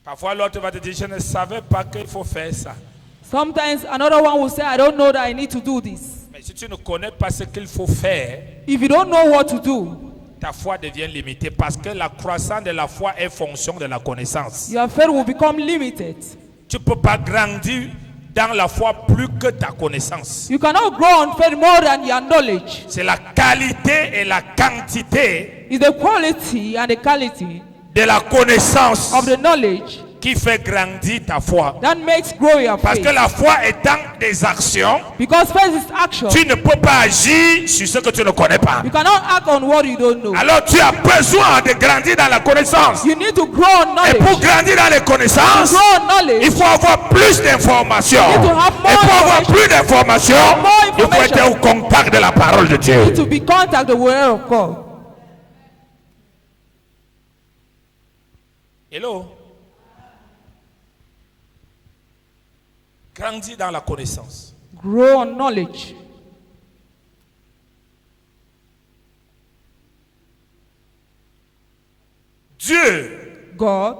Parfois l'autre va te dire, je ne savais pas qu'il faut faire ça. Sometimes another one will say, I don't know that I need to do this. Mais si tu ne connais pas ce qu'il faut faire, If you don't know what to do, ta foi devient limitée parce que la croissance de la foi est fonction de la connaissance. your faith will become limited. Tu ne peux pas grandir dans la foi plus que ta connaissance. You cannot grow on faith more than your knowledge. C'est la qualité et la quantité It's the quality and the quality de la connaissance of the knowledge qui fait grandir ta foi. that makes grow your Parce faith. que la foi étant des actions, Because faith is action. tu ne peux pas agir sur ce que tu ne connais pas. You cannot act on what you don't know. Alors tu as besoin de grandir dans la connaissance. You need to grow on Et pour knowledge. grandir dans les To connaissances, grow on knowledge, il faut avoir plus d'informations. You need to have more Et pour avoir information. plus d'informations, More il faut être information. au contact de la parole de you Dieu. need to be contact the word of God. Hello? Grandir dans la connaissance. Grow on knowledge. Dieu, God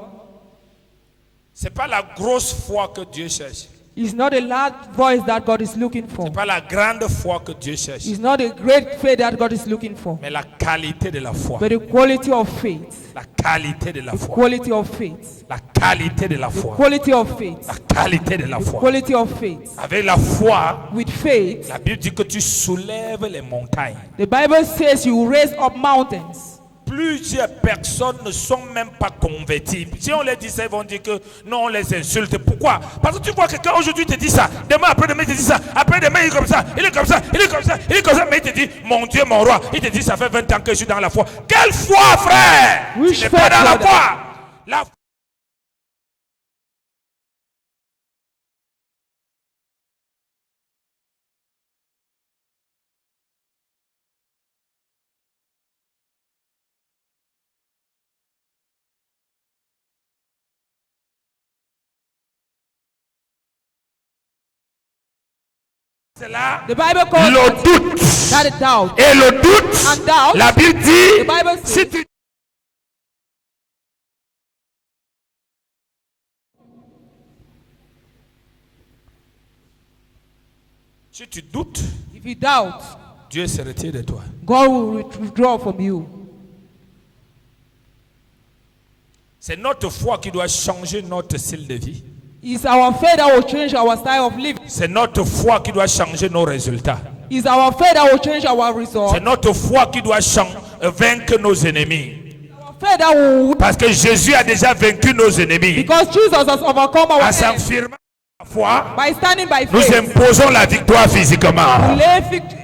c'est pas la grosse foi que Dieu cherche. is not a loud voice that God is looking for. C'est pas la grande foi que Dieu cherche. It's not a great faith that God is looking for. Mais la qualité de la foi. But the quality of faith. La qualité de la foi. Quality of faith. La qualité de la foi. Quality of faith. La qualité de la foi. Quality of faith. Avec la foi, With faith, la Bible dit que tu soulèves les montagnes. the Bible says you raise up mountains. Plusieurs personnes ne sont même pas converties. Si on les dit ça, ils vont dire que non, on les insulte. Pourquoi? Parce que tu vois quelqu'un aujourd'hui te dit ça, demain après-demain il te dit ça, après-demain il est comme ça, il est comme ça, il est comme ça, il est comme ça, mais il te dit, mon Dieu, mon roi, il te dit, ça fait 20 ans que je suis dans la foi. Quelle foi, frère? Which Tu n'es pas faith, dans la brother? foi. La c'est là The Bible calls le that, doute. that a doubt. Et le doute, And doubt, la Bible the dit, Bible says, si tu doutes, if you doubt, Dieu se retire de toi. God will withdraw from you. C'est notre foi qui doit changer notre style de vie. It's our faith that will change our style of living. C'est notre foi qui doit changer nos résultats. It's our faith that will change our results. C'est notre foi qui doit vaincre nos ennemis. Our faith that will, Parce que Jésus a déjà vaincu nos ennemis. because Jesus has overcome our En enemies. s'affirmant la foi, By standing by nous faith, imposons la victoire physiquement. lay victory.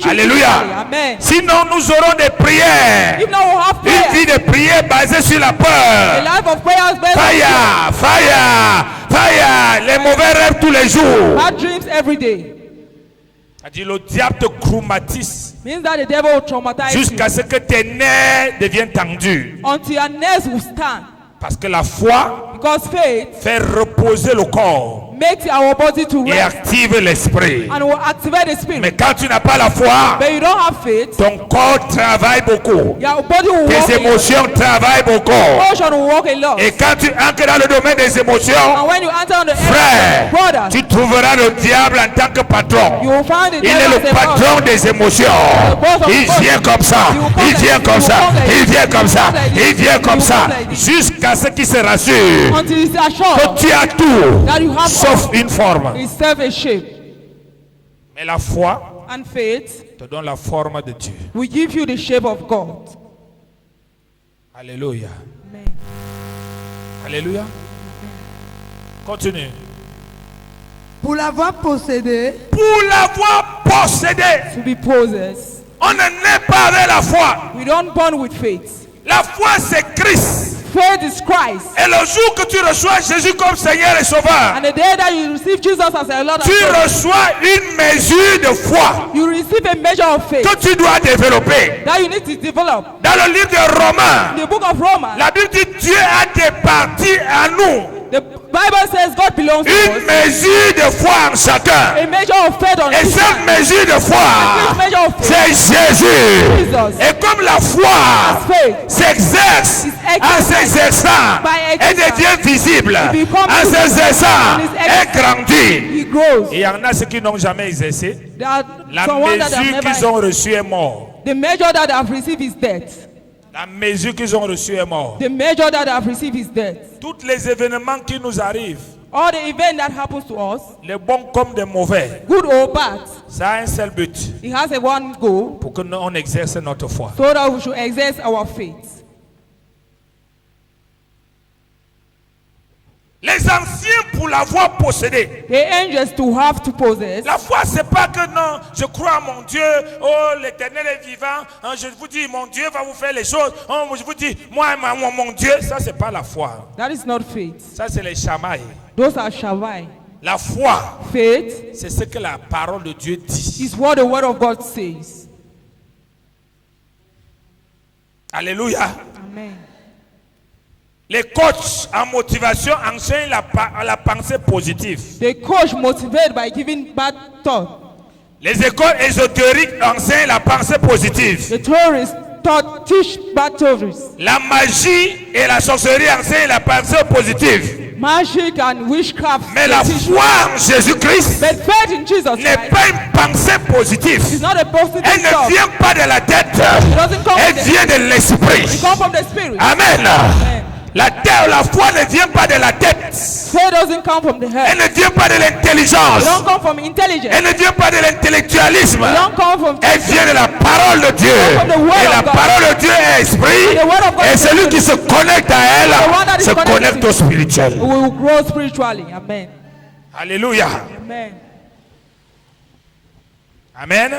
Alléluia. Amen. Sinon, nous aurons des prières. If not, we'll have Une prayer. vie de prière basée sur la A peur. life of prayer is based on Fire, fire, fire. Les mauvais rêves tous les jours. bad dreams every day. A dit le diable te traumatise Means that the devil will traumatize you jusqu'à ce que tes nerfs deviennent tendus. until your nerves will stand. Parce que la foi Because faith fait reposer le corps makes our body to et rest active l'esprit. and will activate the spirit. Mais quand tu n'as pas la foi, But you don't have faith, ton corps travaille beaucoup. your body will walk Tes a lot. émotions travaillent beaucoup. Emotion will walk a lot. Et quand tu entres dans le domaine des émotions, And when you enter on the frère, area, brothers, tu trouveras le diable en tant que you patron. will find the Il est devil le as a patron boss. des émotions. Il vient comme ça, il vient comme ça, il vient comme ça, il vient comme ça, jusqu'à ce qu'il se rassure Until it's que assured tu as tout, that you have sauf all. une forme. It serves a shape. Mais la foi And faith te donne la forme de Dieu. will give you the shape of God. Alléluia. Amen. Alléluia. Continue. Pour l'avoir possédé, Pour l'avoir possédé, To be possessed. on ne naît pas avec la foi. We don't born with faith. La foi, c'est Christ. Faith is Christ. Et le jour que tu reçois Jésus comme Seigneur et Sauveur, And the day that you receive Jesus as a Lord and tu Savior, reçois une mesure de foi you receive a measure of faith que tu dois développer. that you need to develop. Dans le livre de Romains, In the book of Romans, la Bible dit Dieu a départi à nous The Bible says God belongs to Une us. mesure de foi en chacun. A measure of faith on Et each cette side. mesure de foi, This measure of faith c'est Jésus. Jesus. Et comme la foi Faith s'exerce is en s'exerçant, by elle exercise. devient visible. It becomes En visible. s'exerçant, And is elle grandit. He grows. Et il y en a ceux qui n'ont jamais exercé. There are La someone that have mesure qu'ils never. ont reçue est mort. The measure that they have received is death. La mesure qu'ils ont reçue est mort. The measure that they have received is death. Tous les événements qui nous arrivent, All the event that happens to us, les bons comme des mauvais, good or bad, ça a un seul but, it has a one goal, pour que nous on exerce notre foi. so that we should exercise our faith. Les anciens pour l'avoir possédé. The angels to have to possess. La foi, c'est pas que non, je crois à mon Dieu, oh l'éternel est vivant, hein, je vous dis, mon Dieu va vous faire les choses, oh, je vous dis, moi, mon Dieu, ça c'est pas la foi. That is not faith. Ça c'est les chamailles. Those are shavai. La foi, Faith c'est ce que la parole de Dieu dit. is what the word of God says. Alléluia. Amen. Les coachs en motivation enseignent la pensée positive. The coach motivated by giving bad thought. Les écoles ésotériques enseignent la pensée positive. The tourists teach bad theories. La magie et la sorcellerie enseignent la pensée positive. Magic and witchcraft. Mais la foi en Jésus-Christ But faith in Jesus n'est Christ pas une pensée positive. is not a positive Elle ne thought. vient pas de la tête, doesn't come elle from the- vient de l'esprit. It comes from the spirit. Amen. La foi ne vient pas de la tête. Faith doesn't come from the Elle head. ne vient pas de It l'intelligence. don't come from intelligence. Elle ne vient pas de l'intellectualisme. It don't come from Elle vient de la parole de Dieu. from the word Et la of God. parole de Dieu est esprit. The word of God Et is celui spirit. qui se connecte à The one elle that is se connected connecte to au spirituel. We will grow spiritually. Amen. Alléluia. Amen. Amen.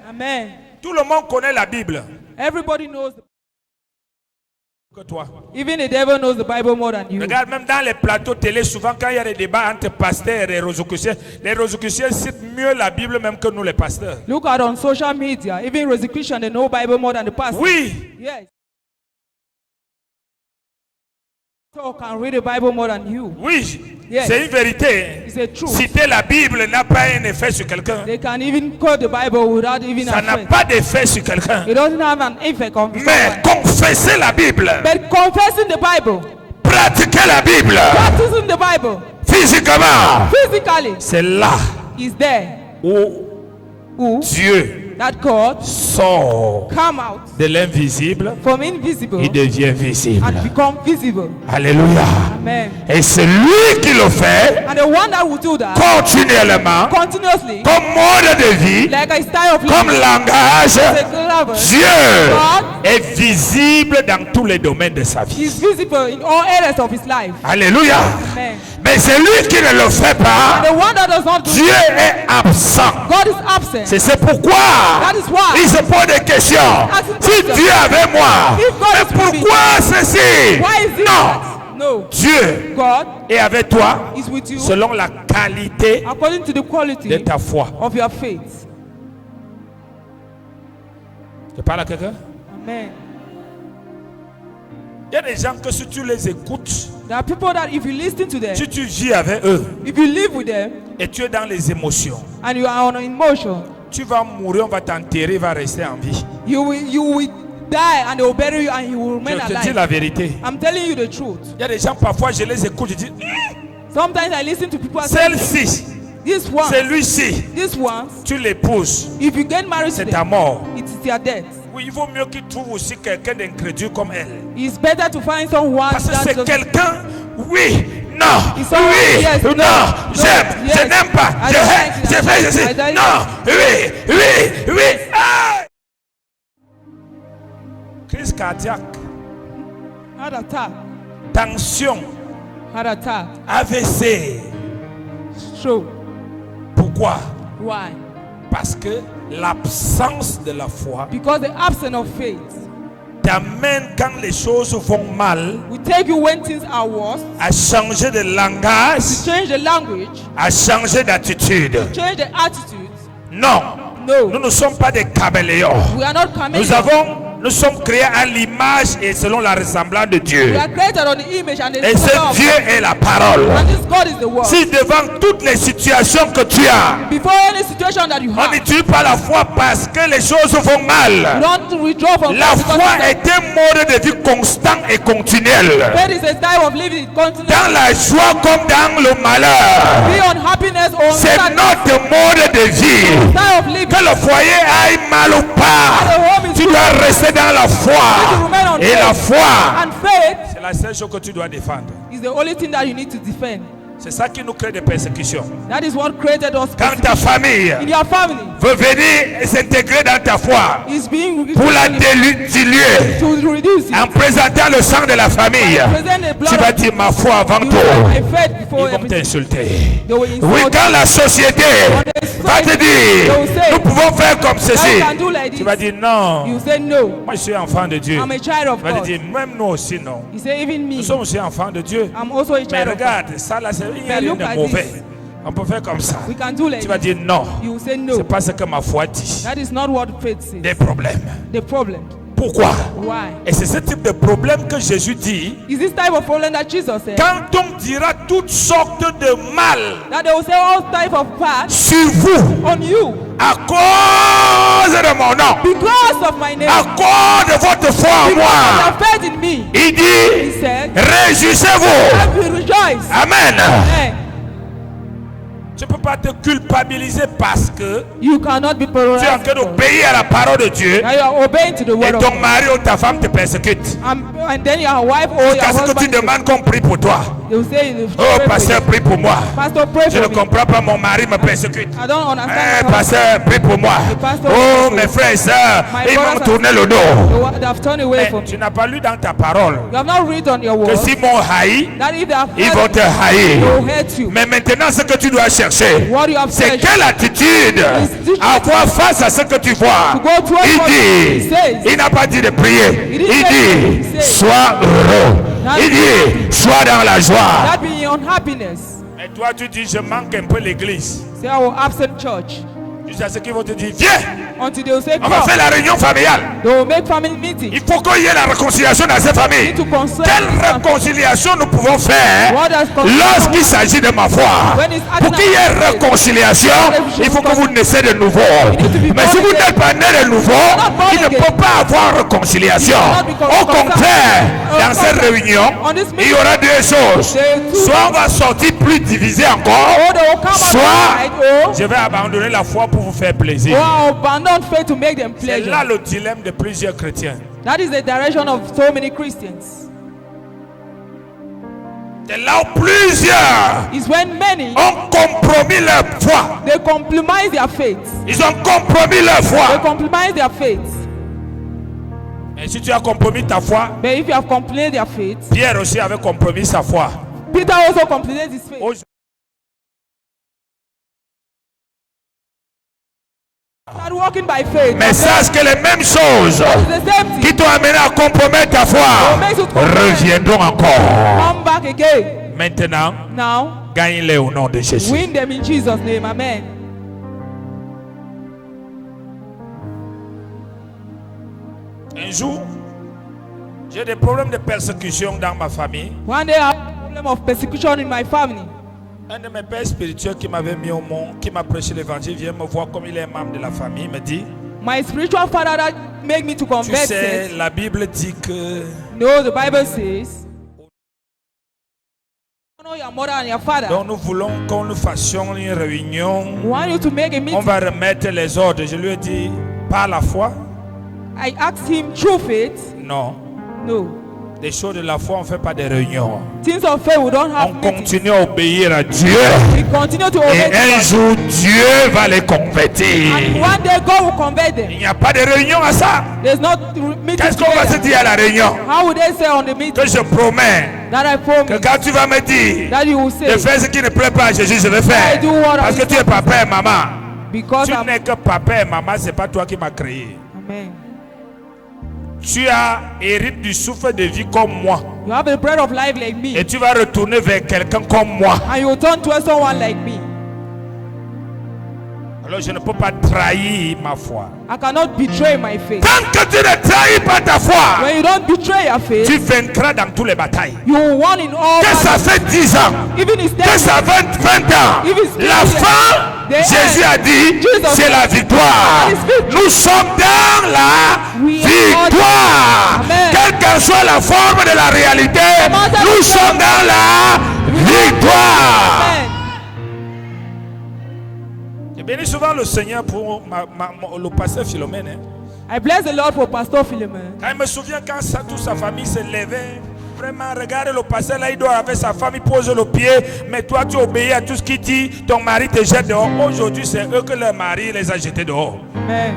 Amen. Tout le monde connaît la Bible Everybody knows. que toi. Even the devil knows the Bible more than you. Regarde, même dans les plateaux télé, souvent quand il y a des débats entre pasteurs et les Rosicruciens citent mieux la Bible même que nous les pasteurs. Look at on social media. Even Rosicrucians, they know Bible more than the pastor. Oui, Yes. So can read the Bible more than you. oui, Yes. c'est une vérité. It's a truth. Citer la Bible n'a pas un effet sur quelqu'un. They can even quote the Bible without even Ça n'a effect. pas d'effet sur quelqu'un. It doesn't have an effect on Mais someone. confesser la Bible, But confessing the Bible, pratiquer la Bible practicing the Bible physiquement, physically c'est là is there. où Who Dieu that God sort come out de l'invisible from invisible et devient visible. and become visible. Alléluia. Amen. Et c'est lui qui le fait And the one that will do that continuellement, continuously, comme mode de vie, like a style of comme living, langage. secular language, Dieu God est visible dans tous les domaines de sa vie. is visible in all areas of his life. Alléluia. Amen. Mais celui qui ne le fait pas, The one that does not do Dieu it, est absent. God is absent. C'est pourquoi That is why il se pose des questions. Si Dieu avait moi, If God mais is with me, pourquoi ceci? Why is it Non. that? No. Dieu God est avec toi is with you selon la qualité according to the de quality ta foi. of your faith. Tu parles à quelqu'un? Amen. Il y a des gens que si tu les écoutes, There are people that if you listen to them, si tu vis avec eux if you live with them, et tu es dans les émotions, and you are on emotion, tu vas mourir, on va t'enterrer, il va rester en vie. you will die and they will bury you and you will remain Je te dis alive. la vérité. I'm telling you the truth. Il y a des gens, parfois, je les écoute, je dis, Sometimes I listen to people and say, celle-ci, this one, celui-ci, this one, tu l'épouses, if you get married to c'est ta them, mort. it is their death. Oui, il vaut mieux qu'il trouve aussi quelqu'un d'incrédule comme elle. It's better to find someone Parce que that c'est does- quelqu'un, oui, non, It's all- oui, yes, non, no, j'aime, yes, je n'aime pas, I je don't hais, like it, je fais ceci, I don't non, oui, ah! Crise cardiaque, heart attack, tension, heart attack, AVC. stroke. Pourquoi? Why? Parce que l'absence de la foi Because the absence of faith t'amène quand les choses vont mal will take you when things are worse, à changer de langage, change the language, à changer d'attitude. change the attitude. Non, No, nous ne sommes pas des caméléons. we are not Nous chameleons. avons Nous sommes créés à l'image et selon la ressemblance de Dieu. We are created on the image and the Et ce likeness of Dieu God. est la parole. And this God is the word. Si devant toutes les situations que tu as, Before any situation that you on have, n'utilise pas la foi parce que les choses vont you mal. don't withdraw from La God because foi of that. est un mode de vie constant et continuel. Faith is a style of living continually. Dans la joie comme dans le malheur. Be on happiness or C'est sadness. notre mode de vie. Style of living. Que le foyer aille mal ou pas, tu dois rester dans la foi. Et la foi, And faith c'est la seule chose que tu dois défendre. is the only thing that you need to defend. C'est ça qui nous crée des persécutions. That is what created us. Quand ta famille In your family veut venir et s'intégrer dans ta foi is being pour la diluer to reduce it. en présentant le sang de la famille, Present the blood tu vas of dire ma foi avant you tout. my faith Ils before vont everything. t'insulter. They will insult Oui, quand la société va te dire nous pouvons faire comme you. ceci, You can do like tu vas this. dire non. You say no. Moi je suis enfant de Dieu. I'm a child of Tu vas God. dire même nous aussi non. You say even me. Nous sommes aussi enfants de Dieu. I'm also a Mais child of God. regarde, ça là, il n'y a Mais rien look de at mauvais. this. On peut faire comme ça. We can do like Tu vas this. dire non. You will say C'est no. pas ce que ma foi dit. That is not what faith Des says. problèmes. The problem. Pourquoi? Why? Et c'est ce type de problème que Jésus dit. Is this type of problem that Jesus said? Quand on dira toutes sortes de mal That they will say all type of bad sur vous on you à cause de mon nom, because of my name. à cause de votre foi en Because moi, of your faith in me. il He dit said, réjouissez-vous. I will rejoice. Amen. Amen. Tu ne peux pas te culpabiliser parce que You cannot be tu es en train paralyzed. d'obéir à la parole de Dieu Now you are obeying to the et word of ton God. mari ou ta femme te persécute. And then your wife or your Jusqu'à ce que tu husband, demandes qu'on prie pour toi. they will say, Oh, pasteur, prie pour moi. Pastor, pray Je ne for me. comprends pas, mon mari me persécute. I don't understand. Eh, my husband. pasteur, prie pour moi. pastor, Oh, pray mes for frères et sœurs, My ils m'ont brothers tourné le dos. They have turned away Mais from tu me. n'as pas lu dans ta parole You have not read on your que word s'ils m'ont haï, that if they have ils vont hurt te you, haïr. they will hate you. Mais maintenant, ce que tu dois chercher, What you have c'est said, quelle attitude avoir face à ce que tu vois. To go towards Il what he dit, says. il n'a pas dit de prier. He didn't Il say dit, to say. sois heureux. Il dit, sois dans la joie. That be on happiness. Et toi, tu dis, je manque un peu l'église. Say I will absent church Jusqu'à ce qu'ils vont te dire, viens, until they will say, on va come. faire la réunion familiale. They will make family meeting. Il faut qu'il y ait la réconciliation dans cette famille. To concern Quelle réconciliation nous pouvons faire What does lorsqu'il s'agit de ma foi? When it's Pour qu'il y ait réconciliation, il faut que vous naissez de nouveau. Mais si vous n'êtes pas né de nouveau, il ne peut pas avoir réconciliation. Au contraire, dans cette réunion, il y aura deux choses. Soit on va sortir plus divisé encore, Or they will come out soit right, je vais abandonner la foi pour vous faire plaisir. or abandon faith to make them C'est pleasure. là le dilemme de plusieurs chrétiens. That is the direction of so many Christians. C'est là où plusieurs Is when many ont compromis leur foi. they compromise their faith. Ils ont compromis leur They foi. compromise their faith. Et si tu as compromis ta foi, But if you have compromised their faith, Pierre aussi avait compromis sa foi. Peter also compromised his faith. Aujourd'hui, Start walking by faith. mais sache que les mêmes choses It's the same qui thing. t'ont amené à compromettre ta foi reviendront encore. Come back again. Maintenant, Now, gagne-les au nom de Jésus. win them in Jesus' name. Amen. Un jour, j'ai des problèmes de persécution dans ma famille. One day I have a problem of persecution in my family. Un de mes pères spirituels qui m'avait mis au monde, qui m'a prêché l'évangile, vient me voir comme il est membre de la famille, me dit, My spiritual father that made me to tu convert sais, said, la Bible dit que no, the Bible says, honor your mother and your father. donc nous voulons qu'on nous fassions une réunion. We want you to make a On meeting. va remettre les ordres. Je lui ai dit, par la foi? I asked him, true faith? Non. No. Des choses de la foi, on ne fait pas des réunions. Things of faith, we don't On have meetings. continue à obéir à Dieu. We continue to Et obey un God. jour, Dieu va les convertir. And one day God will convert them. Il n'y a pas de réunion à ça. There's not meeting Qu'est-ce qu'on va se together. dire à la réunion? How would they say on the meeting Que je promets that I que promise quand tu vas me dire that you will de say faire ce qui ne plaît pas à Jésus, je vais faire. I do what Parce I que tu es papa et maman. because Tu I'm n'es que papa et maman, c'est pas toi qui m'as créé. Amen. Tu as hérité du souffle de vie comme moi. You have a bread of life like me, Et tu vas retourner vers quelqu'un comme moi. and you will turn to someone like me. Alors je ne peux pas trahir ma foi. I cannot betray my faith. Tant que tu ne trahis pas ta foi, When you don't betray your faith, tu vaincras dans toutes les batailles. you will win in all Que ça battles. fait 10 ans, Even if que ça fait 20 ans, If it's la fin, the Jésus end, a dit, Jesus c'est la victoire. And it's victory. Nous sommes dans la We are victoire. Amen. Quelle que soit la forme de la réalité, matter nous the sommes dans la victoire. Amen. J'ai béni souvent le Seigneur pour le pasteur Philomène. Hein. I bless the Lord for Pastor Philemon. Quand il me souvient quand toute sa famille se levait, vraiment, regarde le pasteur là, il doit avec sa femme, il pose le pied, mais toi tu obéis à tout ce qu'il dit, ton mari te jette dehors. Aujourd'hui, c'est eux que leur mari les a jetés dehors. Amen.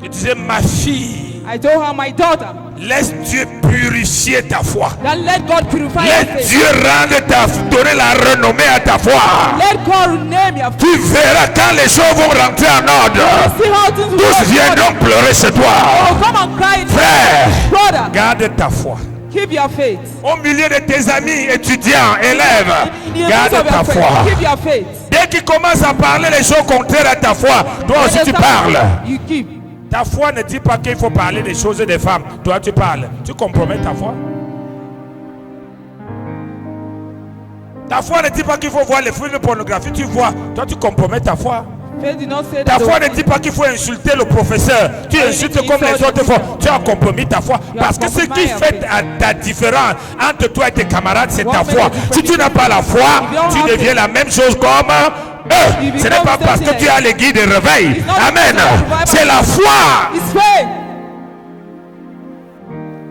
Je disais, ma fille, I told her, my daughter, laisse Dieu purifier ta foi. that let God purify your Laisse faith. Dieu donner la renommée à ta foi. Let God name your Tu faith. verras quand les choses vont rentrer en ordre. See how things will Tous work. viendront pleurer chez toi. Oh, come and cry in Frère, brother. garde ta foi. Keep your faith. Au milieu de tes amis, étudiants, élèves, In the midst garde of ta your foi. faith, keep your faith. Dès qu'ils commencent à parler les choses contraires à ta foi, toi aussi tu parles. You keep. Ta foi ne dit pas qu'il faut parler des choses des femmes. Toi tu parles. Tu compromets ta foi. Ta foi ne dit pas qu'il faut voir les films de pornographie. Tu vois. Toi tu compromets ta foi. Faith did not say Ta that foi the- ne dit pas qu'il faut insulter le professeur. Tu insultes comme les autres font. Tu as compromis ta foi. Parce que ce qui fait ta différence entre toi et tes camarades, c'est ta foi. Si tu n'as pas la foi, tu deviens la même chose comme eux. Ce n'est pas parce que tu as les guides de réveil. Amen. C'est la foi. It's faith.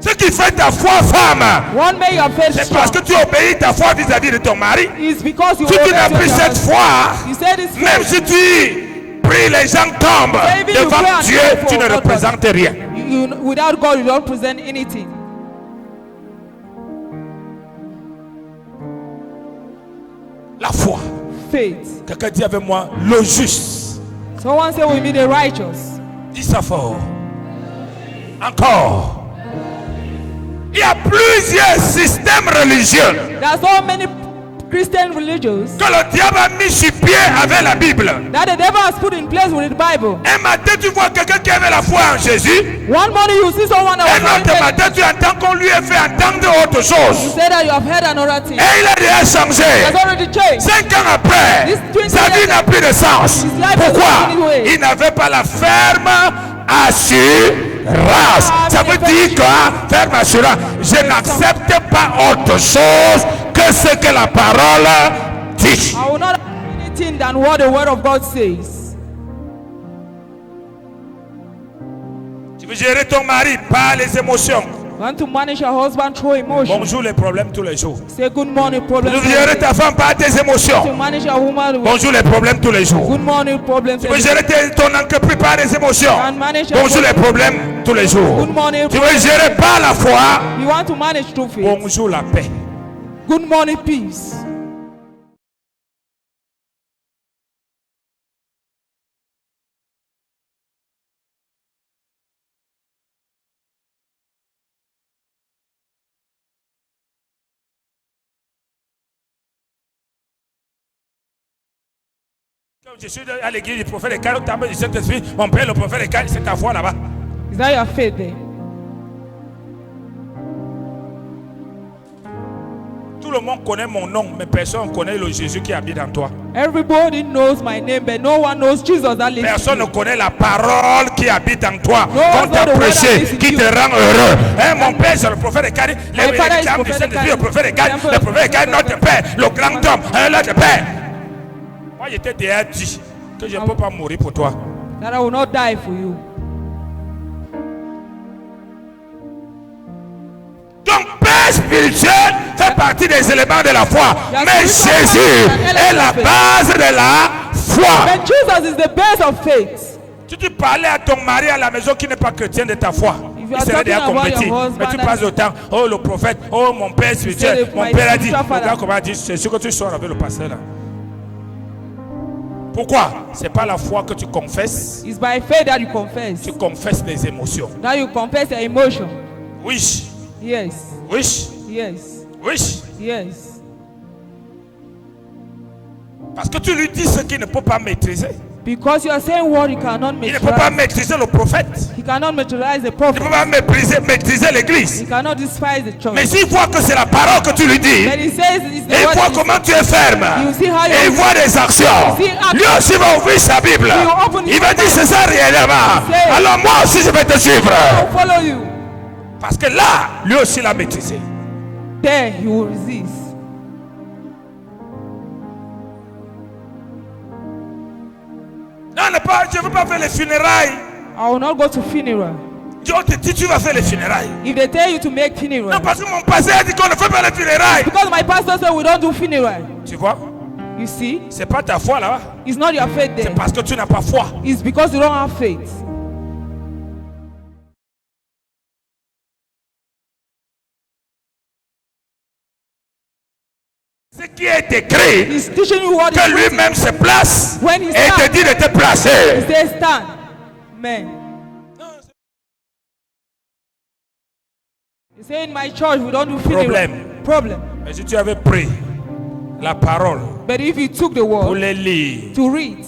Ce qui fait ta foi, femme, One may your faith c'est strong. parce que tu obéis ta foi vis-à-vis de ton mari. Is because you Si tu obey n'as to plus your cette husband. foi, You said it's même faith. si tu pries, les gens tombent Even you devant pray and Dieu, pray for tu ne God, représentes rien. Without God, you don't present anything. La foi. Faith. Quelqu'un dit avec moi, le juste. Someone say we be the righteous. Dis ça fort. Encore. Il y a plusieurs systèmes religieux There are so many Christian religions que le diable a mis sur pied avec la Bible. that the devil has put in place with the Bible. Un matin, tu vois quelqu'un qui avait la foi en Jésus. One morning you see someone that Un was autre faith. matin, tu entends qu'on lui ait fait entendre autre You chose. say that you have heard another thing. Et il a déjà changé. Has already changed. 5 ans après, sa vie n'a plus de sens. Pourquoi? Il n'avait pas la ferme assurance. Ça veut dire quoi? Ferme assurance. Je n'accepte pas autre chose que ce que la parole dit. I will not have anything than what the word of God says. Tu veux gérer ton mari par les émotions. You want to manage your husband through emotion. Bonjour les problèmes tous les jours. Say good morning problems. Tu veux gérer ta femme par tes To émotions. manage your woman with Bonjour les problèmes tous les jours. good morning problems. Tu veux gérer ton entreprise par les émotions. And manage your Bonjour les problèmes tous les jours. Good morning. Tu veux gérer par la foi. You want to manage through faith. Bonjour la paix. Good morning peace. Quand je suis à l'église du prophète Écaille, au temple du Saint-Esprit, mon père le prophète Écaille, c'est ta foi là-bas. Is that your faith there? Tout le monde connaît mon nom, mais personne ne connaît le Jésus qui habite en toi. Everybody knows my name, but no one knows Jesus that lives in Personne ne you. connaît la parole qui habite en toi, No qu'on one t'a knows the word that prêché, lives in qui you. te rend heureux. Hein, mon père, c'est le prophète Écaille, My father is l'exemple du prophet Saint-Esprit, Écaille. le prophète Écaille, Example le of prophète Écaille, prophet notre père, le grand Écaille. homme, hein, notre père. Moi, j'étais déjà dit que je ne peux pas mourir pour toi. That I will not die for you. Donc, père spirituel fait partie des éléments de la foi. Your Mais spiritual Jésus man is an est la element. base de la foi. But Jesus is the base of faith. Si tu parlais à ton mari à la maison qui n'est pas chrétien de ta foi, If you il are serait talking déjà about compétit. your husband Mais tu and- passes le temps, oh le prophète, oh mon père spirituel, say, mon my père a dit, spiritual father. regarde comment il dit, c'est sûr que tu sors avec le pasteur là. Pourquoi? C'est pas la foi que tu confesses, It's by faith that you confess. tu confesses les émotions. Now you confess your emotion. Oui, Yes. oui, Yes. oui. Yes. Parce que tu lui dis ce qu'il ne peut pas maîtriser. Because you are saying what he cannot Il ne peut pas maîtrize. maîtriser le prophète. He cannot maîtrize the Il ne prophet. peut pas maîtriser l'église. He cannot despise the church. Mais s'il voit que c'est la parole que tu lui dis, But he says it's et il the word voit he comment tu es ferme, You see how you- et il voit des actions, You see action. lui aussi va ouvrir sa Bible. You open Il his va dire Bible. c'est ça réellement. Say. Alors moi aussi je vais te suivre. will follow you. Parce que là, lui aussi l'a maîtrisé. There he will resist. Non, je ne veux pas faire les funérailles. I will not go to funeral. Dieu te dit tu vas faire les funérailles. If they tell you to make Non, funeral, parce que mon pasteur a dit qu'on ne fait pas les funérailles. because my pastor said we don't do funeral. Tu vois, You see, c'est pas ta foi là. it's not your faith C'est there. parce que tu n'as pas foi. It's because you don't have faith. Ce qui est écrit, He's teaching you what que is written. lui-même se place When he et te stands, dit de te he placer. says stand. Amen. You say in my church we don't do funeral. Problem. Mais si tu avais pris la parole But if you took the pour word les lire, to read,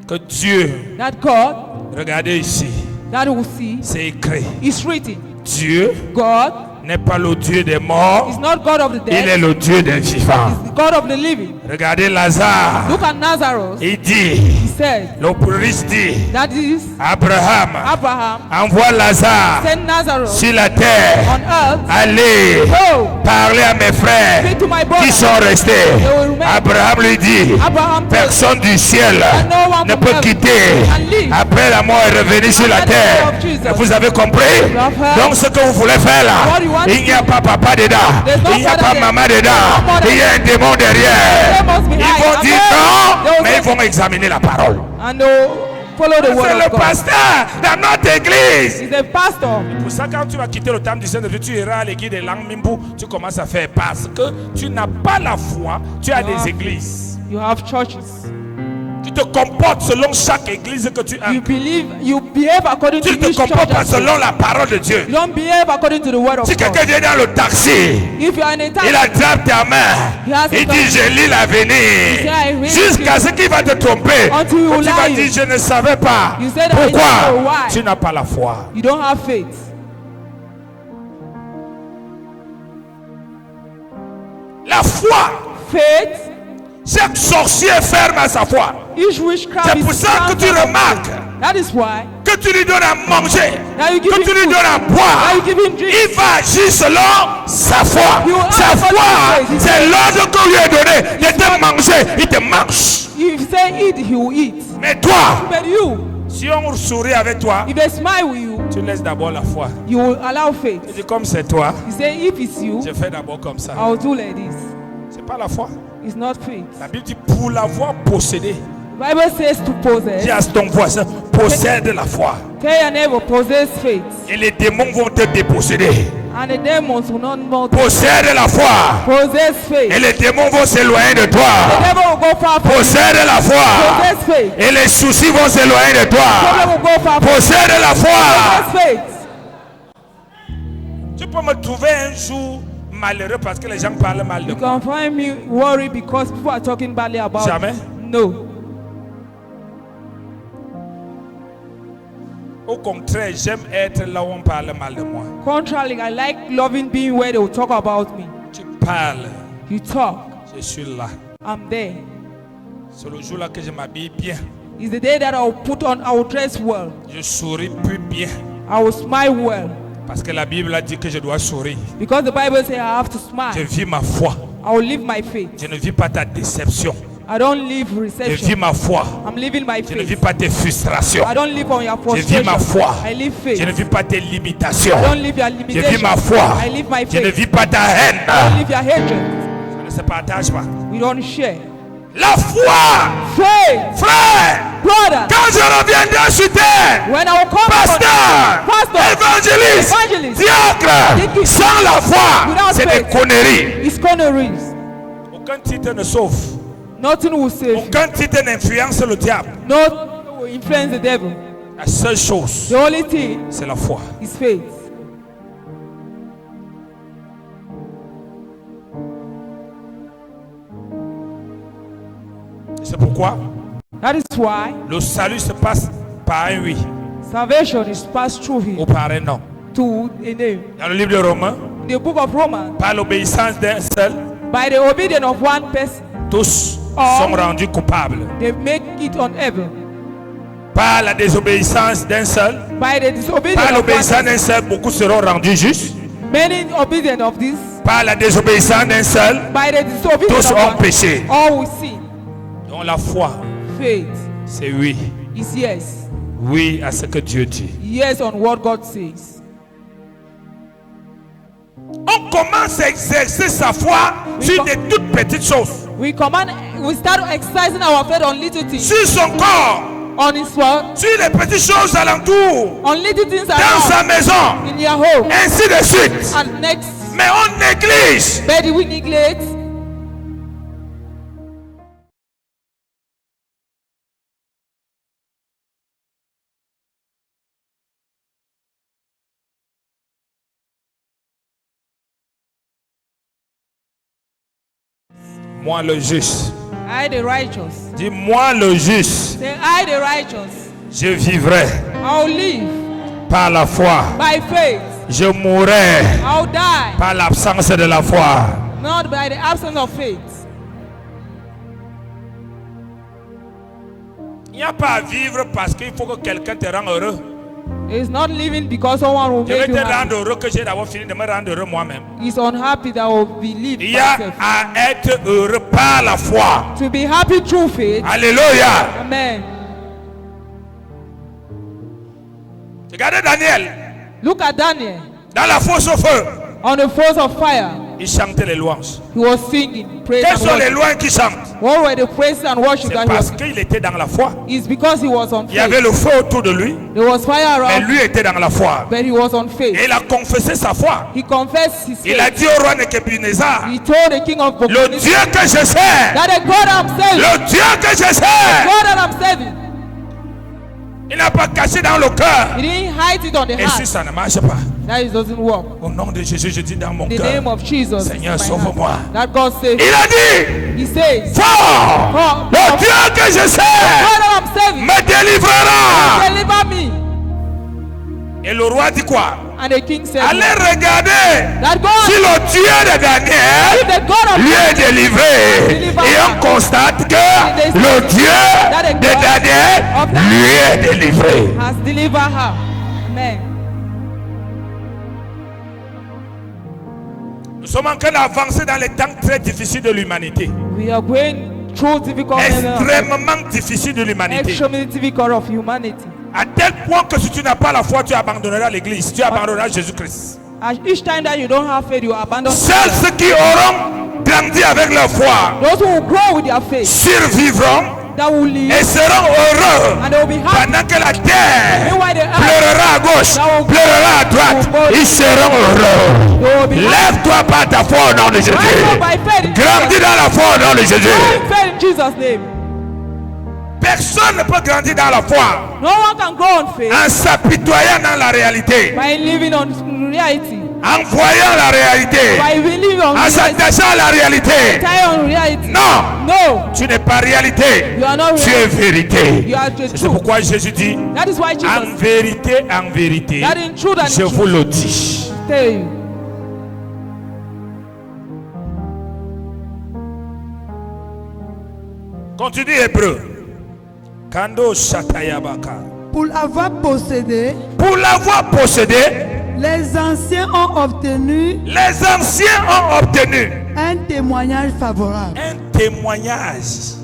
que Dieu, that God, regardez ici, that will see, c'est écrit. is written. Dieu God n'est pas le Dieu des is morts, not God of the il est dead, le Dieu des vivants. he's the God of the living. Regardez Lazare, Look at Nazareth. il dit, He said, le priest dit, that is Abraham, Abraham envoie Lazare sent Nazareth sur la terre, on earth. allez Go, parler à mes frères speak to my qui brother. sont restés. Abraham lui dit, Abraham said, personne du ciel no one ne from peut heaven quitter can leave. après la mort et revenir sur la After the terre. death of Jesus. Vous avez compris? You have heard? Donc ce que vous voulez faire là, What you want il to n'y a do? pas papa dedans, There's no il n'y a father pas there. maman There's dedans, no mother il y a un démon derrière. They must be Ils high. vont dire Amen. non, They will mais say- ils vont examiner la parole. And they'll follow the C'est word le of God. pasteur dans notre église. He's a pastor. Pour ça, quand tu vas quitter le temple du Saint-Esprit, tu iras à l'église des langues Mimbu, tu commences à faire parce que tu n'as pas la foi, tu as des églises. You have churches. Tu te comportes selon chaque église que tu You entres. believe, you behave according Tu to ne te this comportes pas church. selon la parole de Dieu. You don't behave according to the word of Si God. quelqu'un vient dans le taxi, If you are in a il taxi, attrape ta main, il dit je lis l'avenir. Jusqu'à ce qu'il va te tromper. Until you Que tu vas lie. dire je ne savais pas. You said, I don't know Pourquoi? why. Tu n'as pas la foi. you don't have faith. La foi. Faith, Chaque sorcier ferme à sa foi. each witchcraft C'est is pour ça que found tu out of remarques faith. That is why que tu lui donnes à manger, Now you give que him tu lui food. donnes à boire. Now you give him drink. Il va agir selon sa foi. You Sa are foi, according to c'est faith. l'ordre qu'on lui a donné. De te manger, il te mange. if you say eat, he will eat. Mais toi, But you, si on sourit avec toi, if they smile with you, tu laisses d'abord la foi. you will allow faith. Tu dis comme c'est toi, You say if it's you, je fais d'abord comme ça. I'll do like this. C'est pas la foi. It's not faith. La Bible dit pour l'avoir possédé. The Bible says to possess. Dis à ton voisin, possède la foi. Tell your neighbor, possess faith. Et les démons vont te déposséder. And the demons will not know. Possède la foi. Possess faith. Et les démons vont s'éloigner de The toi. devil will go far from you. Possède la foi. Possess faith. Et les soucis vont s'éloigner de The devil toi. will go far from you. Possède la foi. Possess faith. Tu peux me trouver un jour malheureux parce que les gens parlent mal de You moi. can find me worried because people are talking badly about Jamais. me. No. Au contraire, j'aime être là où on parle mal de moi. Contrarily, I like loving being where they will talk about me. Tu parles, You talk, je suis là. I'm there. C'est le jour là que je m'habille bien. It's the day that I will put on, I will dress well. Je souris plus bien. I will smile well. Parce que la Bible a dit que je dois sourire. Because the Bible says I have to Je smile. vis ma foi. I will live my faith. Je ne vis pas ta déception. I don't live Je vis reception. ma foi. I'm living my Je ne vis faith. pas tes frustrations. I don't live on your Je vis ma frustration. foi. I live Je ne faith. vis pas tes limitations. I don't live your Je vis limitation. ma foi. I live my Je ne faith. vis pas ta I don't haine. live your hatred. Ça ne se partage pas. We don't share. La foi, Faith, frère, brother. quand je reviendrai sur terre, When I will come pasteur, Pastor, évangéliste, evangelist, diacre, deacon, sans la foi, without c'est des faith. conneries. it's conneries. Aucun titre ne sauve. Nothing will save you. Aucun titre n'influence le diable. Nothing will influence the devil. La seule chose, The only thing c'est la foi. is faith. Ce C'est pourquoi That is why le salut se passe par un oui salvation is passed through ou him par un non. to a name. Dans le livre de Romains, In the book of Romans, par l'obéissance d'un seul, by the obedience of one person, tous Oh. sont rendus coupables. they make it unable. Par la désobéissance d'un seul, By the disobedience par of one l'obéissance d'un person, seul, beaucoup seront rendus justes. many obedient of this. Par la désobéissance d'un seul, By the disobedience tous of ont one, péché. all will sin. Donc la foi, Faith c'est oui. is yes. Oui à ce que Dieu dit. Yes on what God says. On commence à exercer sa foi sur des toutes petites choses. We start exercising our faith on little things, Sur son corps, on his word, sur les petites choses alentour, on little things dans around, sa maison, in your home, ainsi de suite. and next, Mais on néglige. but we neglect. Moi le juste. I the righteous. Dis moi le juste. Say I the righteous. Je vivrai I'll live par la foi. by faith. Je mourrai I'll die, par l'absence de la foi. not by the absence of faith. Il n'y a pas à vivre parce qu'il faut que quelqu'un te rende heureux. It's not living because someone will Je vais make you te happy. rendre heureux que j'ai d'abord fini de me rendre heureux moi-même. He's unhappy that will believe Il y a myself. à être heureux par la foi. To be happy through faith. Alléluia. Amen. Regardez Daniel. Look at Daniel Dans la fosse au feu, on the force of fire. il chantait les louanges. He was singing praise Quelles and sont les worship. louanges qu'il chante? What were the praises and worship C'est that he parce was? qu'il était dans la foi. It's because he was on Il y avait faith. le feu autour de lui, There was fire mais around, lui était dans la foi. but he was on Et faith. il a confessé sa foi. He confessed his Il a faith. dit au roi Nebuchadnezzar, He told the king of le Babylon Dieu que je sais, that the God I'm serving, le Dieu que je sais, God that I'm serving, il n'a pas caché dans le cœur. he didn't hide it on the Et si heart. ça ne marche pas, That it doesn't work. au nom de Jésus, je dis dans mon In the cœur, name of Jesus, Seigneur, my sauve-moi. heart. That God saves. Il a dit, He says, fort, le Dieu que je sais God that I'm serving, me délivrera. deliver me. Et le roi dit quoi? And the king said, Allez regarder that si God, le Dieu de Daniel if the God of lui est délivré. Et on constate que le Dieu de Daniel lui est délivré. has delivered her. Amen. Nous sommes en train d'avancer dans les temps très difficiles de l'humanité. We are going through difficult Extrêmement difficiles de l'humanité. extremely difficult of humanity. À tel point que si tu n'as pas la foi, tu abandonneras l'église. Tu abandonneras Jésus-Christ. As each time that you don't have faith, you abandon. Seuls ceux qui auront grandi avec leur foi Those who will grow with their faith, survivront that will live, et seront heureux and they will be happy. pendant que la terre Meanwhile, the earth, pleurera à gauche, pleurera à droite. Ils seront heureux. they will be happy. Lève-toi par ta foi au nom de Jésus. I know by faith in Grandis Jesus. dans la foi au nom de Jésus. By faith in Jesus' name. Personne ne peut grandir dans la foi No one can grow on faith en s'apitoyant dans la réalité, by living on reality, en voyant la réalité, by believing on en reality, s'attachant à la réalité. tie on reality. Non, No, tu n'es pas réalité, you are not tu es reality. vérité. You are the C'est truth. pourquoi Jésus dit, That is why Jesus en vérité, that in truth and je in vous truth le dis. tell you. Continue Hébreu. Kando Shatayabaka. Pour l'avoir possédé, Pour l'avoir possédé, les anciens ont obtenu les anciens ont obtenu un témoignage favorable. un témoignage.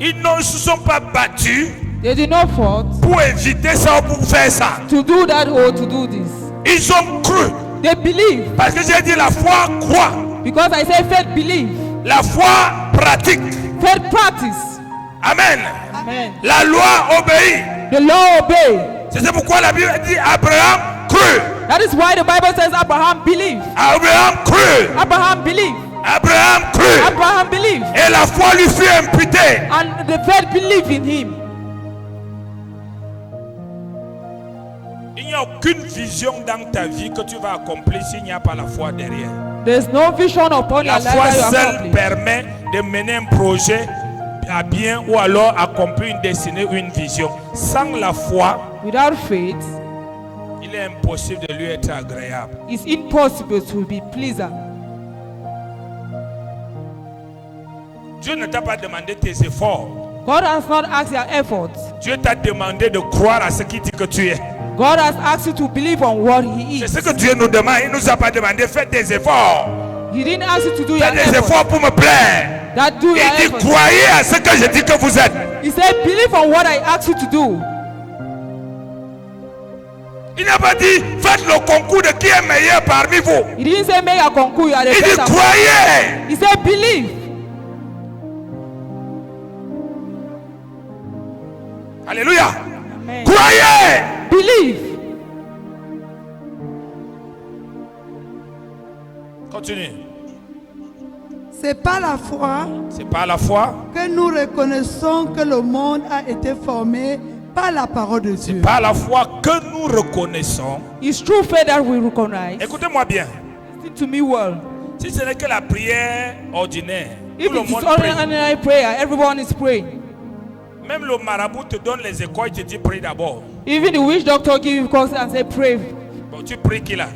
Ils ne se sont pas battus They did not fight pour éviter ça ou pour faire ça. to do that or to do this. Ils ont cru. They believe, Parce que j'ai dit la foi croit. because I say faith believe, La foi pratique. faith practice. Amen. Amen. La loi obéit. The law obey. C'est pourquoi la Bible dit Abraham crut. That is why the Bible says Abraham believed. Abraham crut. Abraham believed. Abraham crut. Abraham believed. Et la foi lui fut imputée. And the faith believed in him. Il n'y a aucune vision dans ta vie que tu vas accomplir s'il n'y a pas la foi derrière. There's no vision upon La your life foi that you seule accomplish. permet de mener un projet a bien ou alors accompli une destinée ou une vision. Sans la foi, Without faith, il est impossible de lui être agréable. it's impossible to be pleasant. Dieu ne t'a pas demandé tes efforts. God has not asked your efforts. Dieu t'a demandé de croire à ce qu'il dit que tu es. God has asked you to believe on what He C'est is. ce que Dieu nous demande. Il ne nous a pas demandé faites des efforts. He didn't ask you to do your Faites des efforts. efforts pour me plaire. That do your Il dit efforts. croyez à ce que je dis que vous êtes. He said, believe on what I asked you to do. Il n'a pas dit faites le concours de qui est meilleur parmi vous. He didn't say make a concours, you are the Il dit best. croyez. He said, believe. Alléluia. Amen. Croyez. Believe. Continue. C'est par la foi C'est par la foi, que nous reconnaissons que le monde a été formé par la parole de Dieu. par la foi que nous reconnaissons. It's true faith that we recognize. Écoutez-moi bien. Listen to me well. Si ce n'est que la prière ordinaire, If tout le it is monde only prie. ordinary prayer, everyone is praying. Même le marabout te donne les écoles, il te dit prie d'abord. Even the witch doctor give you calls and say pray. Bon, tu pries qui là?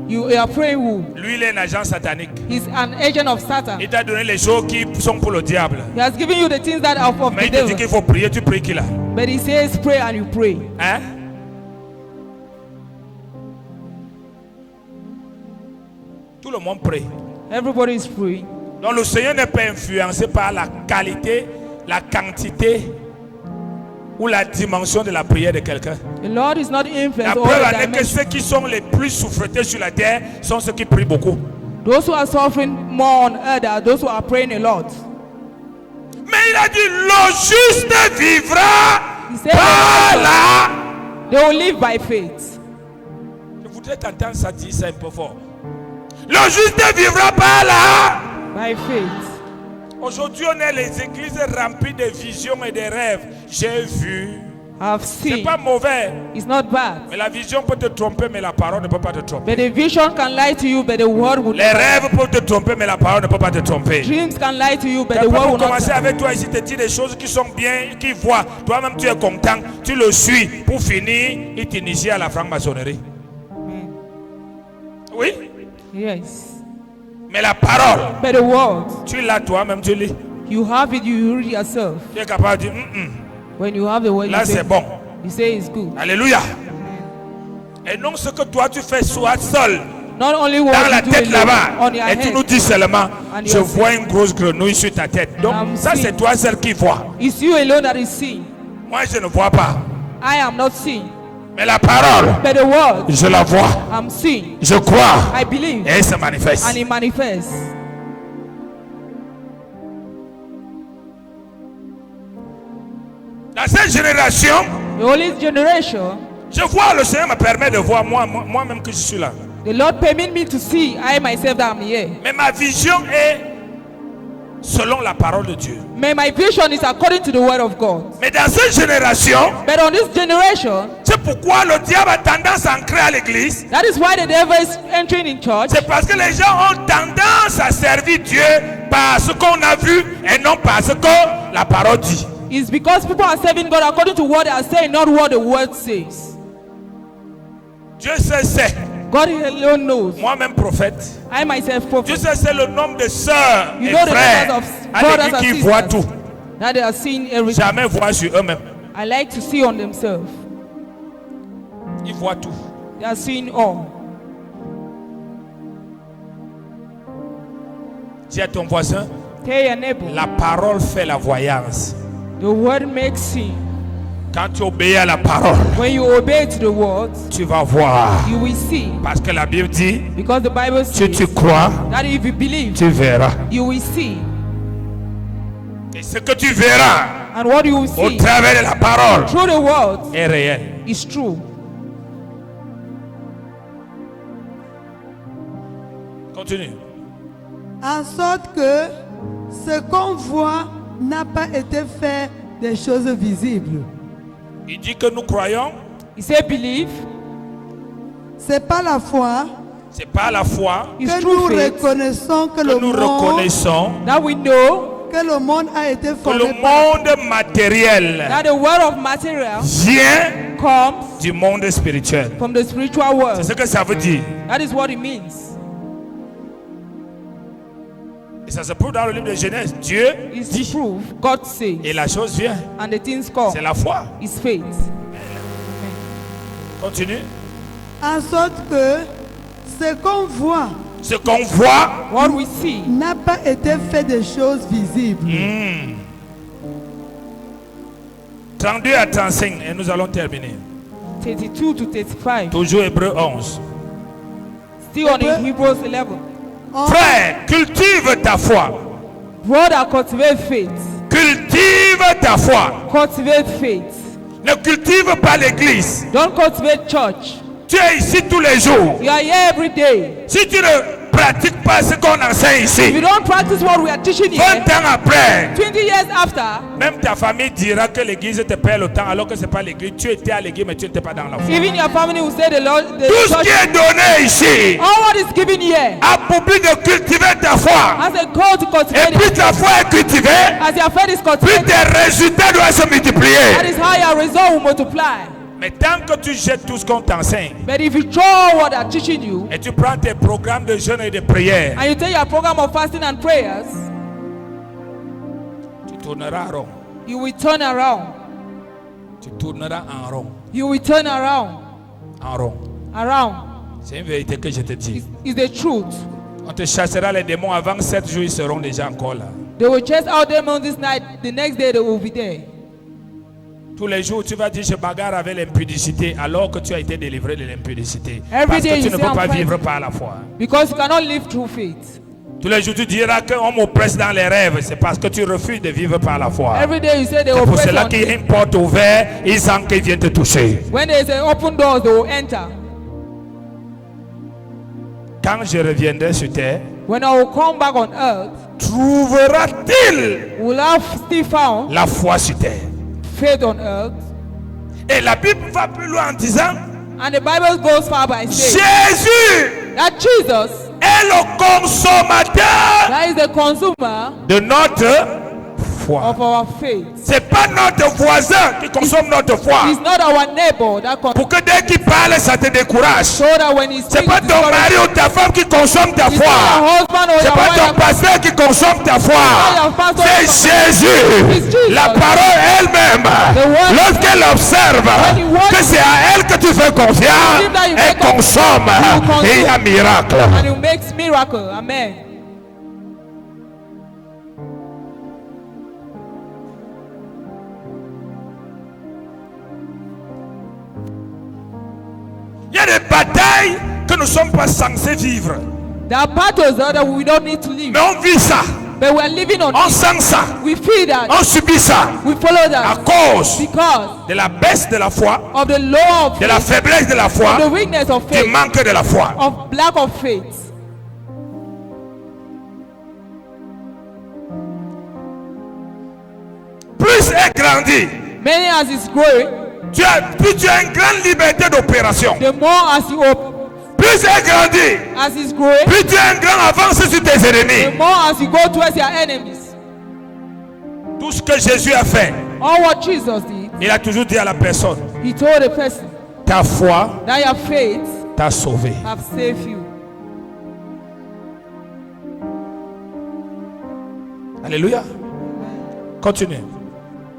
You are praying who? Lui, il est un agent satanique. He's an agent of Satan. Il t'a donné les choses qui sont pour le diable. He has given you the things that are of Mais the il te dit devil. qu'il faut prier, tu pries qui là? But he says pray and you pray. Hein? Tout le monde prie. Everybody is praying. Donc le Seigneur n'est pas influencé par la qualité, la quantité ou la dimension de la prière de quelqu'un. The Lord is not La influenced preuve all en the est que dimensions. ceux qui sont les plus souffretés sur la terre sont ceux qui prient beaucoup. Those who are suffering more on earth are those who are praying a lot. Mais il a dit le juste vivra He said par la... they will live by faith. Je voudrais t'entendre ça dire ça un peu fort. Le juste vivra par la... By faith. Aujourd'hui, on est les églises remplies de visions et de rêves. J'ai vu. I've C'est seen. pas mauvais. It's not bad. Mais la vision peut te tromper, mais la parole ne peut pas te tromper. But the vision can lie to you, but the word will Les not. rêves peuvent te tromper, mais la parole ne peut pas te tromper. Dreams can lie to you, but the Quelqu'un word peut will not. commencer avec toi ici, te dire des choses qui sont bien, qui voient. Toi-même, tu es content, tu le suis. Pour finir, il t'initie à la franc-maçonnerie. Oui, Yes. mais la parole, But the word, tu l'as toi-même, tu lis. you have it, you read yourself. Tu es capable de dire, When you have the word, là you say, c'est bon. you say it's good. Alléluia. Et non ce que toi tu fais soit seul. Not only Dans what la you do tête alone, là-bas. on your Et tu head. nous dis seulement, And je your vois une grosse grenouille sur ta tête. Donc I'm ça seeing. c'est toi seul qui vois. It's you alone that is seen. Moi je ne vois pas. I am not seen. Mais la parole, But the word, je la vois. I'm seen. Je crois. I believe. Et elle se manifeste. And it manifests. Dans cette génération, The Holy generation, je vois, le Seigneur me permet de voir moi-même que je suis là. the Lord permit me to see I myself that I'm here. Mais ma vision est selon la parole de Dieu. May my vision is according to the word of God. Mais dans cette génération, But on this generation, c'est pourquoi le diable a tendance à entrer à l'église. that is why the devil is entering in church. C'est parce que les gens ont tendance à servir Dieu par ce qu'on a vu et non par ce que la parole dit. It's because people are serving God according to what they are saying, not what the word says. Dieu sait. God alone knows. Moi-même prophète. I myself Dieu prophet. sait le nombre de sœurs You et know the frères numbers of à brothers l'église and qui voient sisters tout. that they are seeing everything. Jamais voir sur eux-mêmes. I like to see on themselves. Ils voient tout. They are seeing all. Dis à ton voisin, Tell your neighbor, la parole fait la voyance. the word makes see. Quand tu obéis à la parole, When you obey to the word, tu vas voir. you will see. Parce que la Bible dit, Because the Bible si says tu crois, that if you believe, tu verras. you will see. Et ce que tu verras And what you will au see travers de la parole through the word est réel. is true. Continue. En sorte que ce qu'on voit n'a pas été fait des choses visibles. Il dit que nous croyons, He said, believe. C'est pas la foi c'est par la foi It's que true nous faith reconnaissons que que le nous monde reconnaissons that we know que le monde a été que formé le monde matériel That the world of material vient comes du monde spirituel. from the spiritual C'est world. ce que ça veut dire. That is what it means. Et ça se prouve dans le livre de Genèse. Dieu It's dit. proof. God says. Et la chose vient. And the things come. C'est la foi. It's faith. Continue. en sorte que ce qu'on voit Ce qu'on voit, What we see n'a pas été fait de choses visibles. 32 à 35, et nous allons terminer. 32 to 35. Toujours Hébreu 11. Still on in Hebrews 11. Frère, cultive ta foi. Brother, cultivate faith. Cultive ta foi. Cultivate faith. Ne cultive pas l'église. Don't cultivate church. Tu es ici tous les jours. You are here every day. Si tu ne pratiques pas ce qu'on enseigne If you ici, don't practice what we are teaching 20 here, ans après, 20 years after, même ta famille dira que l'église te perd le temps alors que ce n'est pas l'église. Tu étais à l'église mais tu n'étais pas dans la foi. even your family will say the Lord, the Tout ce qui church, est donné ici all what is given here a pour but de cultiver ta foi. as a call to Et cultivate plus it. ta foi est cultivée, As your faith is plus cultivated, tes résultats doivent se that multiplier. is how your result will multiply. Mais tant que tu jettes tout ce qu'on t'enseigne But if you throw what they're teaching you, et tu prends tes programmes de jeûne et de prière, and you take your program of fasting and prayers, tu tourneras en rond. you will turn around. Tu tourneras en rond. You will turn around. En rond. Around. C'est une vérité que je te dis. Is the truth. On te chassera les démons avant 7 jours, ils seront déjà encore là. They will chase out demons this night. The next day they will be there. Tous les jours, tu vas dire je bagarre avec l'impudicité alors que tu as été délivré de l'impudicité. Every Parce day que tu you ne say, peux I'm pas fighting. vivre par la foi. Because you cannot live through faith. Tous les jours, tu diras qu'on m'oppresse dans les rêves. C'est parce que tu refuses de vivre par la foi. Every day you say they C'est will pour press cela on qu'il y a you. une porte ouverte, ils sentent qu'ils viennent te toucher. When there is an open door, they will enter. Quand je reviendrai sur terre, When I will come back on earth, trouvera-t-il will I still found la foi sur terre? faith on earth? Et la Bible va plus loin en disant, And the Bible goes far by saying Jésus that Jesus, est le consommateur that is the consumer de notre foi. of our faith. C'est pas notre voisin qui consomme notre foi. He's not our neighbor that Pour que dès qu'il parle, ça te décourage. so that when he C'est speaks, pas ton mari ou ta femme qui consomme ta it's not foi. your husband or C'est your pas ton wife. pasteur qui consomme ta foi. your pastor. C'est It's Jésus. Jesus. La parole elle-même, The word- lorsqu'elle observe When you watch que c'est à elle que tu fais confiance, believe that you elle make a- consomme you consume. et il y a miracle. And it makes miracle. Amen. Il y a des batailles que nous ne sommes pas censés vivre. There are battles that we don't need to live. Mais on vit ça, But we are living on on it. sent ça, We feel that. on subit ça We follow à that. cause Because de la baisse de la foi, of the law of de la faith, faiblesse de la of the foi, weakness of du faith, manque de la foi. of lack of faith. Plus est grandi, Many as it's growing, plus tu as une grande liberté d'opération. the more as you open, Plus est grandi, as it's growing, plus tu as un grand avance sur tes the ennemis. more as you go towards your enemies. Tout ce que Jésus a fait, All what Jesus did, il a toujours dit à la personne, he told the person ta foi that your faith t'a sauvé. have saved you. Alléluia. Continue.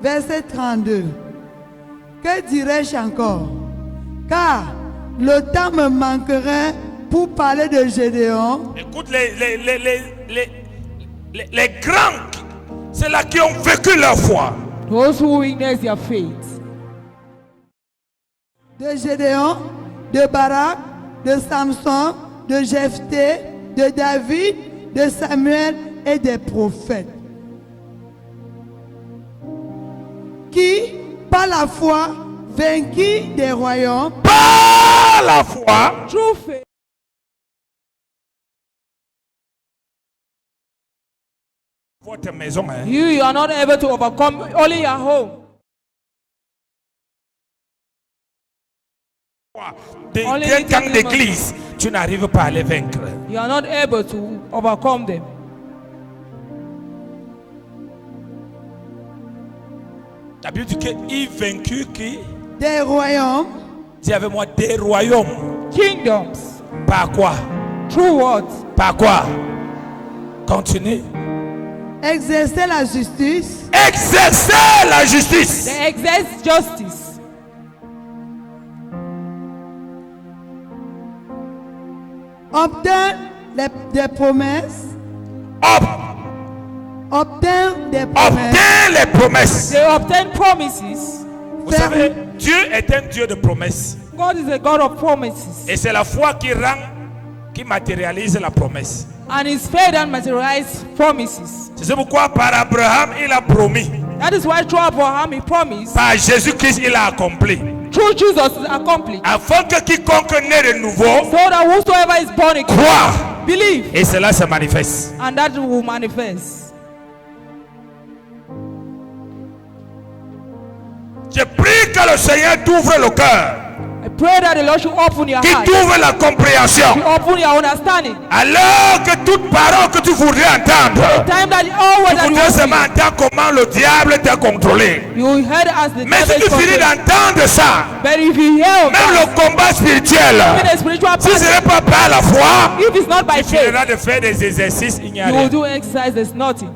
Verset 32. Que dirais-je encore? Car le temps me manquerait pour parler de Gédéon, Écoute, les grands, c'est là qui ont vécu leur foi. Those who witness their faith. de Gédéon, de Barak, de Samson, de Jephthé, de David, de Samuel et des prophètes, qui, par la foi, vainquit des royaumes, Par la foi, True faith. votre maison, hein. You are not able to overcome only your home. Only D'un little camp demons. d'église, tu n'arrives pas à les vaincre. You are not able to overcome them. La Bible dit qu'il vaincu qui? des royaumes, Dis avec moi, des royaumes. Kingdoms. Par quoi? Through what? Par quoi? Continue. exercer la justice, Exercer la justice. They exerce justice. obtint des promesses, obtint des promesses, Obtient les promesses. They obtain promises. Vous savez, Dieu est un Dieu de promesses. God is a God of promises. Et c'est la foi qui rend, qui matérialise la promesse. And his faith and materialized promises. C'est pourquoi par Abraham, il a promis. That is why through Abraham he promised. Par Jésus-Christ, il a accompli. Through Jesus is accomplished. Afin que quiconque naît de nouveau So that whosoever is born again, croit. believe. Et cela se manifeste. And that will manifest. Je prie que le Seigneur t'ouvre le cœur, I pray that the Lord should open your qu'il heart. t'ouvre la compréhension. To open your understanding. Alors que toute parole que tu voudrais entendre, Time that all words tu that you voudrais want seulement entendre comment le diable t'a contrôlé. you heard as the Mais si devil tu is finis controlled. d'entendre ça, But if you hear of même that, le combat spirituel, even the spiritual si ce part, n'est pas par la foi, if it's not by tu faith, finiras de faire des exercices, il n'y a you will rien. do exercise, there's nothing.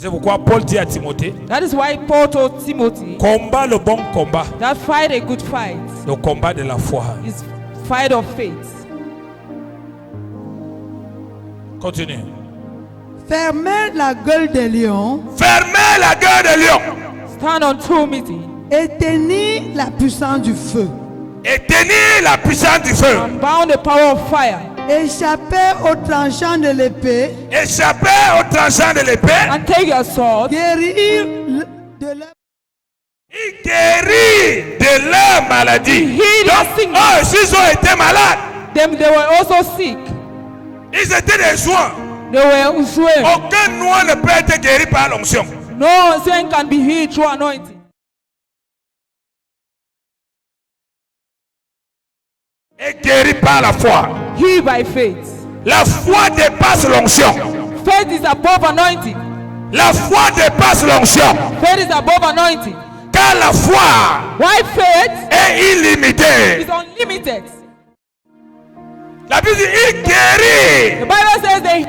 C'est pourquoi Paul dit à Timothée, That is why Paul told Timothy combat le bon combat, that fight a good fight le combat de la foi. is fight of faith. Continue. fermer la gueule des lions Fermez la gueule des lions Stand on true meeting et tenir la puissance du feu, et tenir la puissance du feu. and bound the power of fire échapper au tranchant de l'épée, Échappez au tranchant de l'épée. and take your sword guérir de leur Il guérit de leur maladie. Heal Donc, their sickness. s'ils ont été malades, them. They were also sick. ils étaient des soins. They were swayed. Aucun noix ne peut être guéri par l'onction. No sin can be healed through anointing. Et guéri par la foi. Healed by faith. La foi dépasse l'onction. Faith is above anointing. La foi dépasse l'onction. Faith is above anointing. Car la foi Why faith est illimitée. is unlimited. La Bible dit il guérit. The Bible says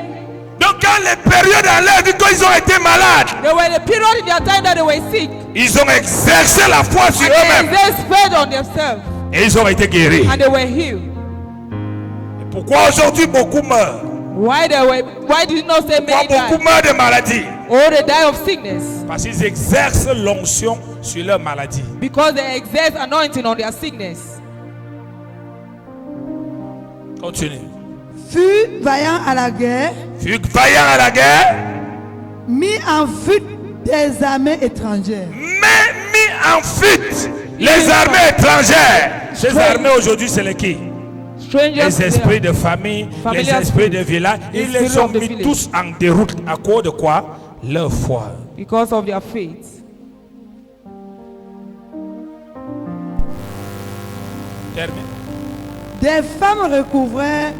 Donc quand les périodes dans leur vie, quand ils ont été malades, they were the period in their time that they were sick. ils ont exercé la foi sur They eux-mêmes. exerced faith on themselves Et ils ont été guéris. and they were healed. Pourquoi aujourd'hui beaucoup meurent? Why did you not say Pourquoi many beaucoup die? meurent de maladies? Or they die of sickness? Parce qu'ils exercent l'onction sur leur maladie. Because they exert anointing on their sickness. Continue. fut vaillant à la guerre, Fut vaillant à la guerre, mis en fuite des armées étrangères. mais mis en fuite les armées étrangères. Ces armées aujourd'hui, c'est les qui? Strangers Les to esprits them. de famille, les Familiar esprits de spirits. village. Ils Les les spirits ont of the mis village. tous en déroute. À cause de quoi? Leur foi. Because of their faith. Termine. Des femmes recouvraient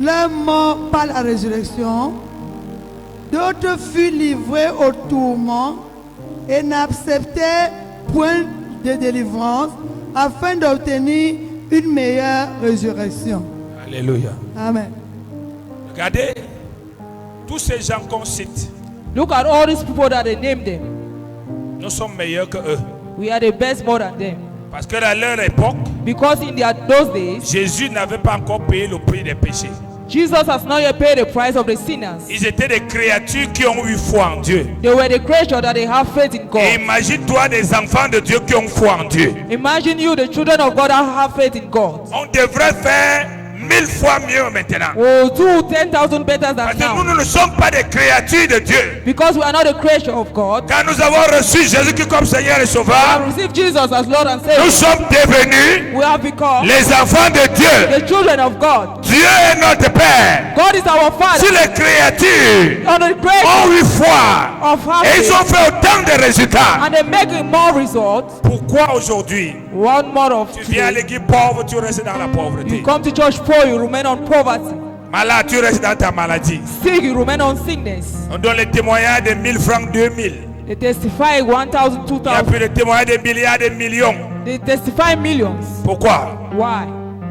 leur mort par la résurrection, d'autres furent livrées au tourment et n'acceptaient point de délivrance afin d'obtenir une meilleure résurrection. Alléluia. Amen. Regardez, tous ces gens qu'on cite, Look at all these people that they named them. nous sommes meilleurs que eux. We are the best more than them. Parce que dans leur époque, Because in those days, Jésus n'avait pas encore payé le prix des péchés. Jesus has not yet paid the price of the sinners. Ils étaient des créatures qui ont eu foi en Dieu. They were the creature that they have faith in Et God. imagine-toi des enfants de Dieu qui ont foi en Dieu. Imagine you, the children of God, that have faith in God. On devrait faire 1000 fois mieux maintenant. Oh, do 10,000 better than Parce que nous, now. nous ne sommes pas des créatures de Dieu. Because we are not the creature of God. Quand nous avons reçu Jésus-Christ comme Seigneur et We Sauveur, have received Jesus as Lord and nous Savior. sommes devenus We have become les enfants de Dieu. the children of God. Dieu est notre Père. God is our Si Father. les créatures And the creator ont eu foi of our et ils ont faith. fait autant de résultats, And they make more results. pourquoi aujourd'hui One more of tu viens à two. l'église pauvre, tu restes dans la pauvreté? You come to church poor, you remain on poverty. Malade, tu restes dans ta maladie. Sick, you remain on sickness. On donne les témoignages de 1000 francs, 2000. They testify 1,000, Il y a 2,000. plus de témoignages des milliards, des millions. They testify millions. Pourquoi? Why?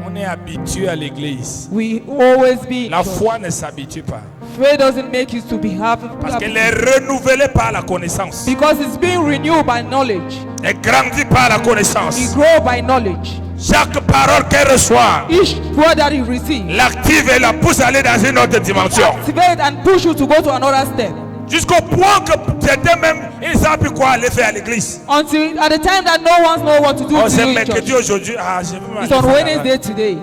On est habitué à l'église. We always be. La foi ne s'habitue pas. Faith doesn't make you to be happy. Parce qu'elle est renouvelée par la connaissance. Because it's being renewed by knowledge. Elle grandit par la We connaissance. grow by knowledge. Chaque parole qu'elle reçoit Each word that he receives l'active et la pousse à aller dans une autre dimension. activate and push you to go to another step. Jusqu'au point que certains même, ils ne savent plus quoi aller faire à l'église. Until at the time that no one knows what to do Oh, to c'est you in mercredi church. aujourd'hui. Ah, je veux It's on Wednesday today.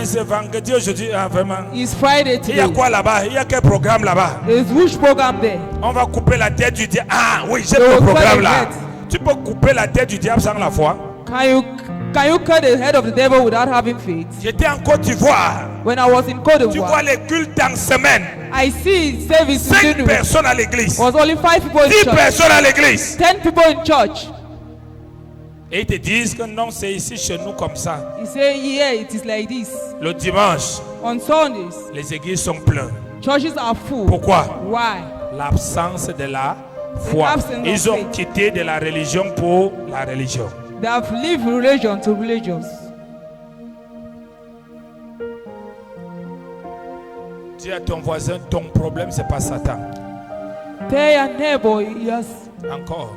C'est vendredi aujourd'hui. Ah, vraiment. It's Friday Il y a today. quoi là-bas? Il y a quel programme là-bas? There's which program there? On va couper la tête du diable. Ah oui, j'ai They le will cut programme the là. head. Tu peux couper la tête du diable sans la foi. Can you cut the head of the devil without having faith? J'étais en Côte d'Ivoire. When I was in Côte Tu vois d'Ivoire, les cultes en semaine. I see service 5 in personnes à l'église. was only 5 people in 10 church. personnes à l'église. 10 people in church. Et ils te disent que non, c'est ici chez nous comme ça. You say, yeah, it is like this. Le dimanche, On Sundays, les églises sont pleines. churches are full. Pourquoi? Why? L'absence de la foi. absence of Ils ont faith. quitté de la religion pour la religion. They have lived religion to religions. Dis à ton voisin, ton problème c'est pas Satan. Tell your neighbor, yes. Encore.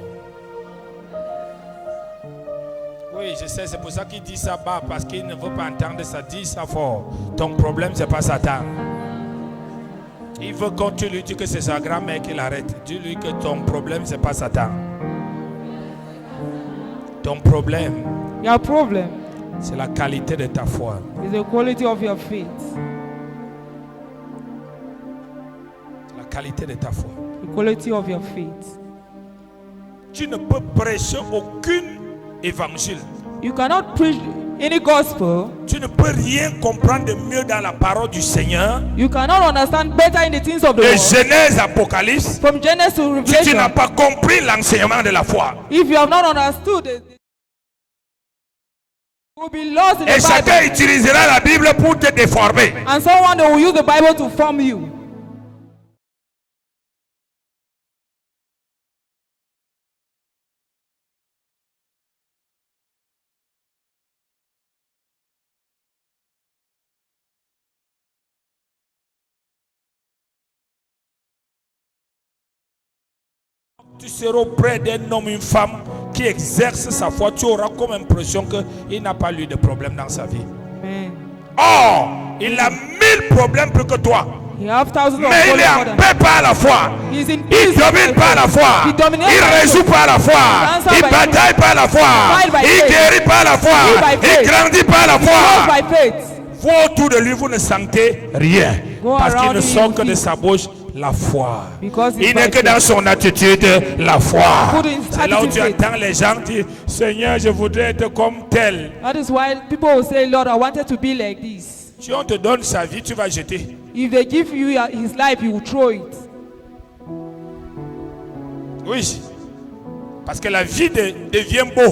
Oui, je sais, c'est pour ça qu'il dit ça bas, parce qu'il ne veut pas entendre ça. Dis ça fort. Ton problème c'est pas Satan. Il veut qu'on tu lui dis que c'est sa grand-mère qui l'arrête. Dis-lui que ton problème c'est pas Satan. Ton problème, Your problem c'est la qualité de ta foi. is the quality of your faith. La qualité de ta foi. The quality of your faith. Tu ne peux prêcher aucun évangile. You cannot preach any gospel. Tu ne peux rien comprendre de mieux dans la parole du Seigneur. You cannot understand better in the things of the De world. Genèse, Apocalypse. From Genesis to Si tu n'as Revelation, pas compris l'enseignement de la foi. if you have not understood it, you will be lost in Et the chacun Bible. utilisera la Bible pour te déformer. And someone will use the Bible to form you. Tu seras auprès d'un homme, une femme qui exerce sa foi. Tu auras comme impression qu'il n'a pas eu de problème dans sa vie. Amen. Or, il a 1000 problèmes plus que toi. You have thousands of Mais il est problems en more than paix par la foi. He's in Il peace domine by par la faith. foi. He dominates Il by résout faith. par la foi. He answers Il by bataille par la foi. Fight by Il faith. guérit par la foi. Live by Il faith. grandit par la Walk foi. by faith. Vous autour de lui, vous ne sentez rien. Go Parce qu'il around ne him, sort you que de feel. sa bouche la foi. Because it's Il n'est by que dans faith. son attitude la foi. Put in C'est là où tu attitude faith. entends les gens dire, Seigneur, je voudrais être comme tel. That is why people will say, Lord, I wanted to be like this. Si on te donne sa vie, tu vas jeter. If they give you his life, you will throw it. Oui. Parce que la vie devient beau,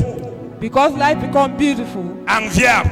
Because life becomes beautiful. enviable,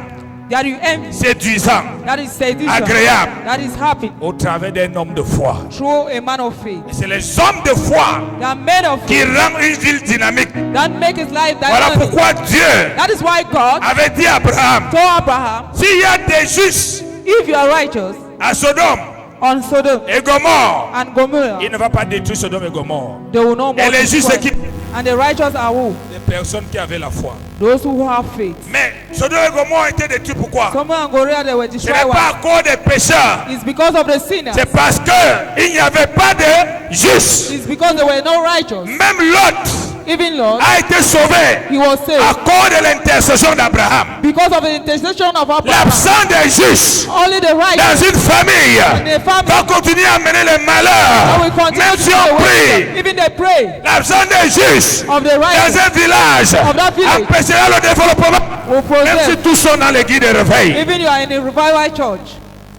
That you envy. séduisant, That is seduction. agréable That is happy. au travers d'un homme de foi. Through a man of faith. Et c'est les hommes de foi That men of qui faith. rendent une ville dynamique. That make his life Voilà dynamic. pourquoi Dieu That is why God avait dit à Abraham, told Abraham, s'il y a des justes if you are righteous à Sodome on Sodom et Gomorrhe, and Gomorrah, il ne va pas détruire Sodome et Gomorrhe. they will no Et more les justes destroy. qui... And the righteous are who? Les personnes qui avaient la foi. Those who have faith. Mais Sodome et Gomorrhe ont été détruits pourquoi? Some and Gomorrah, they were Ce destroyed. n'est pas Why? à cause des pécheurs. It's because of the sinners. C'est parce qu'il n'y avait pas de justes. It's because there were no righteous. Même Lot Even Lord, a été sauvé he was à saved cause de l'intercession d'Abraham. because of the intercession of Abraham. L'absence des justes Only the dans righteous une famille in a family va continuer à mener les that malheurs. will continue Même to si do on the work. prie, Even they pray l'absence des justes of the dans righteous un village Of that village. empêchera le développement. will Même si possess. tous sont dans les guides de réveil. Even you are in a revival church.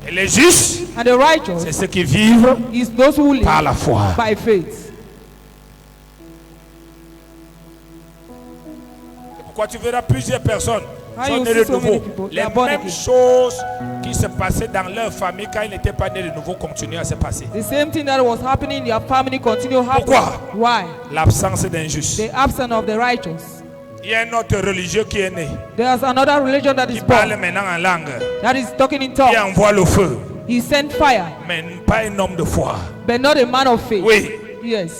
Et les justes, And the righteous c'est ceux qui vivent is those who live par la foi. by faith. Pourquoi tu verras plusieurs personnes Why sont you nées see de so many nouveau. people, they Les are born mêmes again. choses qui se passait dans leur famille quand ils n'étaient pas nés de nouveau continue à se passer. The same thing that was happening in their family continue happening. Pourquoi? Why? L'absence d'un juste. The absence of the righteous. Il y a un autre religieux qui est né, There's another religion that qui is parle born, maintenant en langue, that is talking in qui tongues. envoie le feu, He sent fire, mais pas un homme de foi. but not a man of faith. Oui. Yes.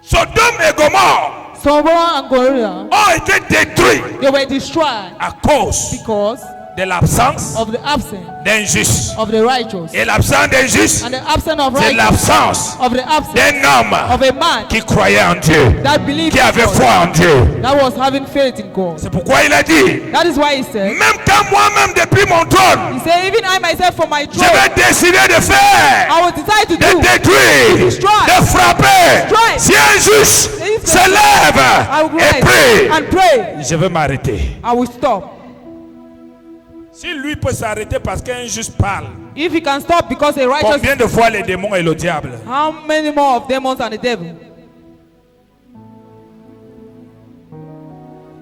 Sodome et Gomorrhe Sodom and Gomorrah, ont été détruits they were destroyed à cause because de l'absence of the absence d'un juste. of the righteous. Et l'absence d'un juste, And the absence of c'est righteous, l'absence of the absence d'un homme of a man qui croyait en Dieu, that believed qui in avait God, foi en Dieu. that was having faith in God. C'est pourquoi il a dit, That is why he said, même quand moi-même depuis mon trône, he said, even I myself from my je throne, vais décider de faire, I will decide to de do, détruire, destroy, de frapper. destroy. Si un juste If se I lève will et rise prie, and pray, je vais m'arrêter. I will stop. Si lui peut s'arrêter parce qu'un juste parle, If he can stop because a righteous, combien de fois les démons et le diable? how many more of demons and the devil?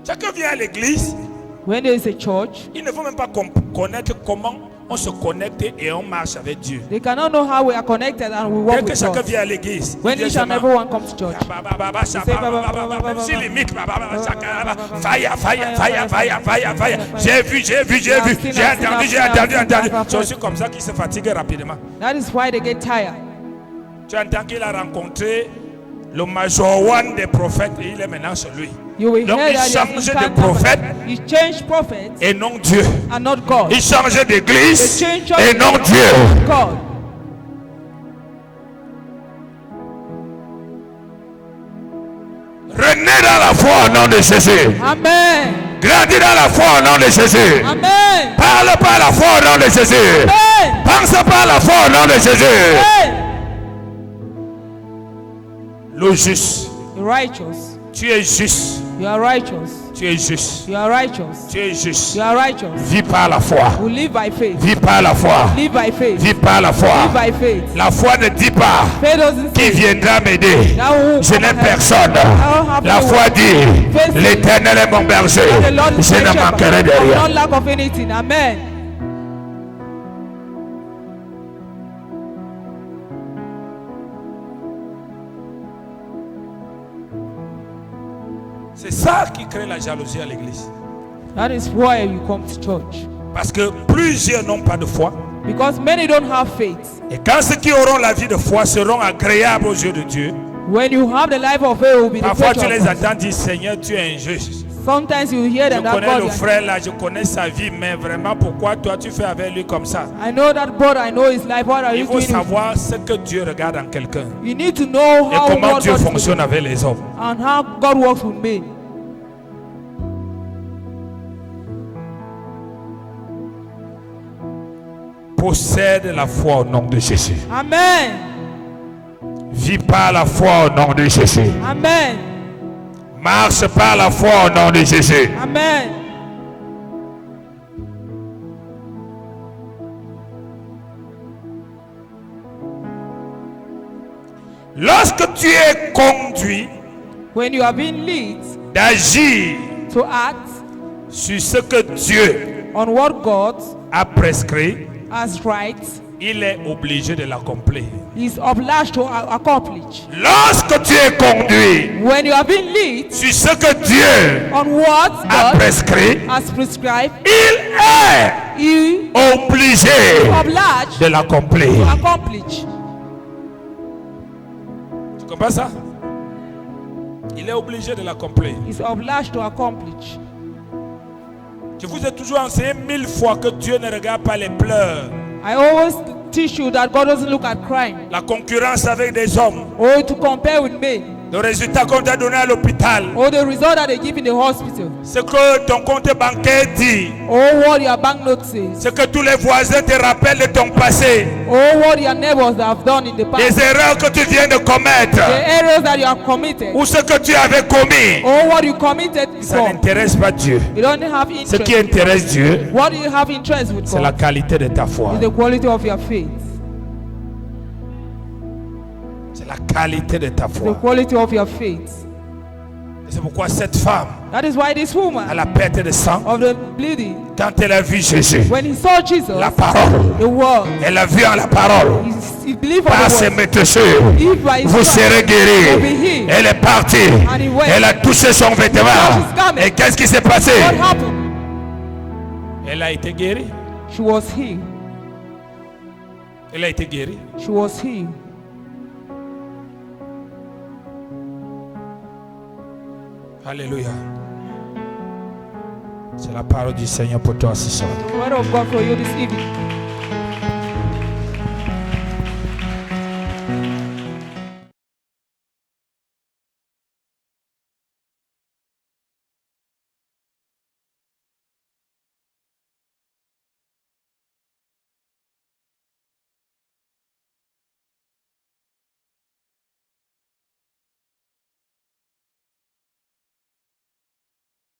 Chacun vient à l'église, When there is a church, il ne faut même pas connaître comment on se connecte et on marche avec Dieu. they cannot know how we are connected and we Dès walk que with chacun God. vient à l'église, When il dit each and seulement, everyone comes to church, s'il imite, fire, fire, fire, fire, fire, fire. J'ai vu, j'ai entendu. C'est aussi comme ça qu'il se fatigue rapidement. that is why they get tired. Tu entends qu'il a rencontré le major one des prophètes et il est maintenant chez lui. You will Donc hear il that he has change de encountered prophète He changed prophets et non Dieu. and not God. Il change d'église The change of et non Dieu. God. Renez dans la foi au nom de Jésus. Amen. Grandis dans la foi au nom de Jésus. Amen. Parle par la foi au nom de Jésus. Amen. Pense par la foi au nom de Jésus. Amen. Le juste. The righteous. Tu es juste. You are righteous. Tu es juste. You are righteous. Tu es juste. You are righteous. Vis par la foi. We live by faith. Vis par la foi. Live by faith. Vis par la foi. Live by faith. La foi ne dit pas Faith doesn't qui say viendra m'aider. that will Je come n'ai and help. personne. have La no foi one. dit, Faith says, l'Éternel est mon berger. that the Lord is Je my ne shepherd. manquerai de I will rien. not lack of anything. Amen. C'est ça qui crée la jalousie à l'église. That is why you come to church. Parce que plusieurs n'ont pas de foi. Because many don't have faith. Et quand ceux qui auront la vie de foi seront agréables aux yeux de Dieu, When you have the life of faith, it will be the parfois faith tu of les God. entends dire Seigneur, tu es injuste. Sometimes you hear Je them that connais God, le frère là, je connais sa vie, mais vraiment pourquoi toi tu fais avec lui comme ça? I know that brother, I know his life. What are Il you faut doing? savoir ce que Dieu regarde en quelqu'un You need to know et how comment God Dieu works fonctionne avec les hommes. and how God works with me. Possède la foi au nom de Jésus. Amen. Vis par la foi au nom de Jésus. Amen. Marche par la foi au nom de Jésus. Amen. Lorsque tu es conduit When you are being led d'agir to act sur ce que Dieu on what God a prescrit, has right, il est obligé de l'accomplir. He is obliged to accomplish. Lorsque tu es conduit When you are being led sur ce que Dieu on what a God prescrit, has prescribed, il est He obligé is obliged de l'accomplir. to accomplish. Tu comprends ça? Il est obligé de l'accomplir. He is obliged to accomplish. Je vous ai toujours enseigné 1000 fois que Dieu ne regarde pas les pleurs. I always teach you that God doesn't look at crime La concurrence avec des hommes. or to compare with me Le résultat qu'on t'a donné à l'hôpital. or the result that they give in the hospital Ce que ton compte bancaire dit. or what your bank note says Ce que tous les voisins te rappellent de ton passé. or what your neighbors have done in the Les past, erreurs que tu viens de commettre. the errors that you have committed Ou ce que tu avais commis. or what you committed Ça before. n'intéresse pas Dieu. You don't have Ce qui interest. intéresse Dieu, What do you have interest with c'est la God? qualité de ta foi. Is the quality of your faith. C'est la qualité de ta The foi. quality of your faith. C'est pourquoi cette femme, That is why this à woman la perte de sang, of the bleeding, quand elle a vu Jésus, when he saw Jesus, la parole, the word, elle a vu en la parole, he believed on par the ses word. métesseurs, If by his vous stripes serez you'll be guéris. healed. Elle est partie, And he went. elle a touché son vêtement. touched his garment. Et qu'est-ce qui s'est passé? What happened? Elle a été guérie. She was healed. Elle a été guérie. She was healed. Alléluia. C'est la parole du Seigneur pour toi ce soir. The word of God for you this evening.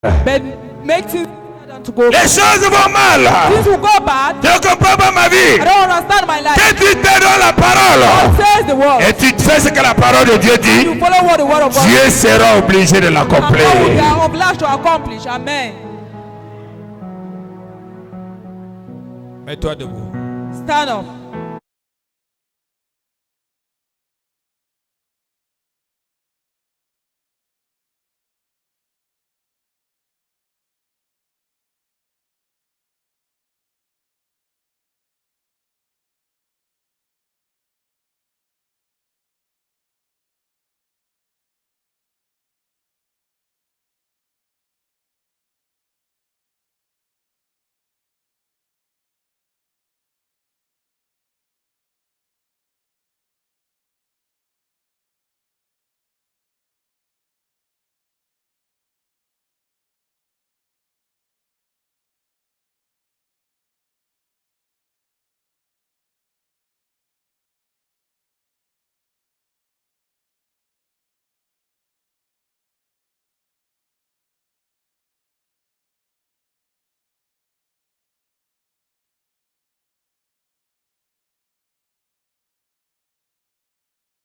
But make things to go Les bad. choses vont mal. Things will go bad. Tu ne comprends pas ma vie. I don't understand my life. Quand tu te donnes la God parole says the word. et tu fais ce que la parole de Dieu You dit, follow what the word of God Dieu sera obligé de and God will be l'accomplir. obliged to accomplish. Amen. Mets-toi debout. Stand up.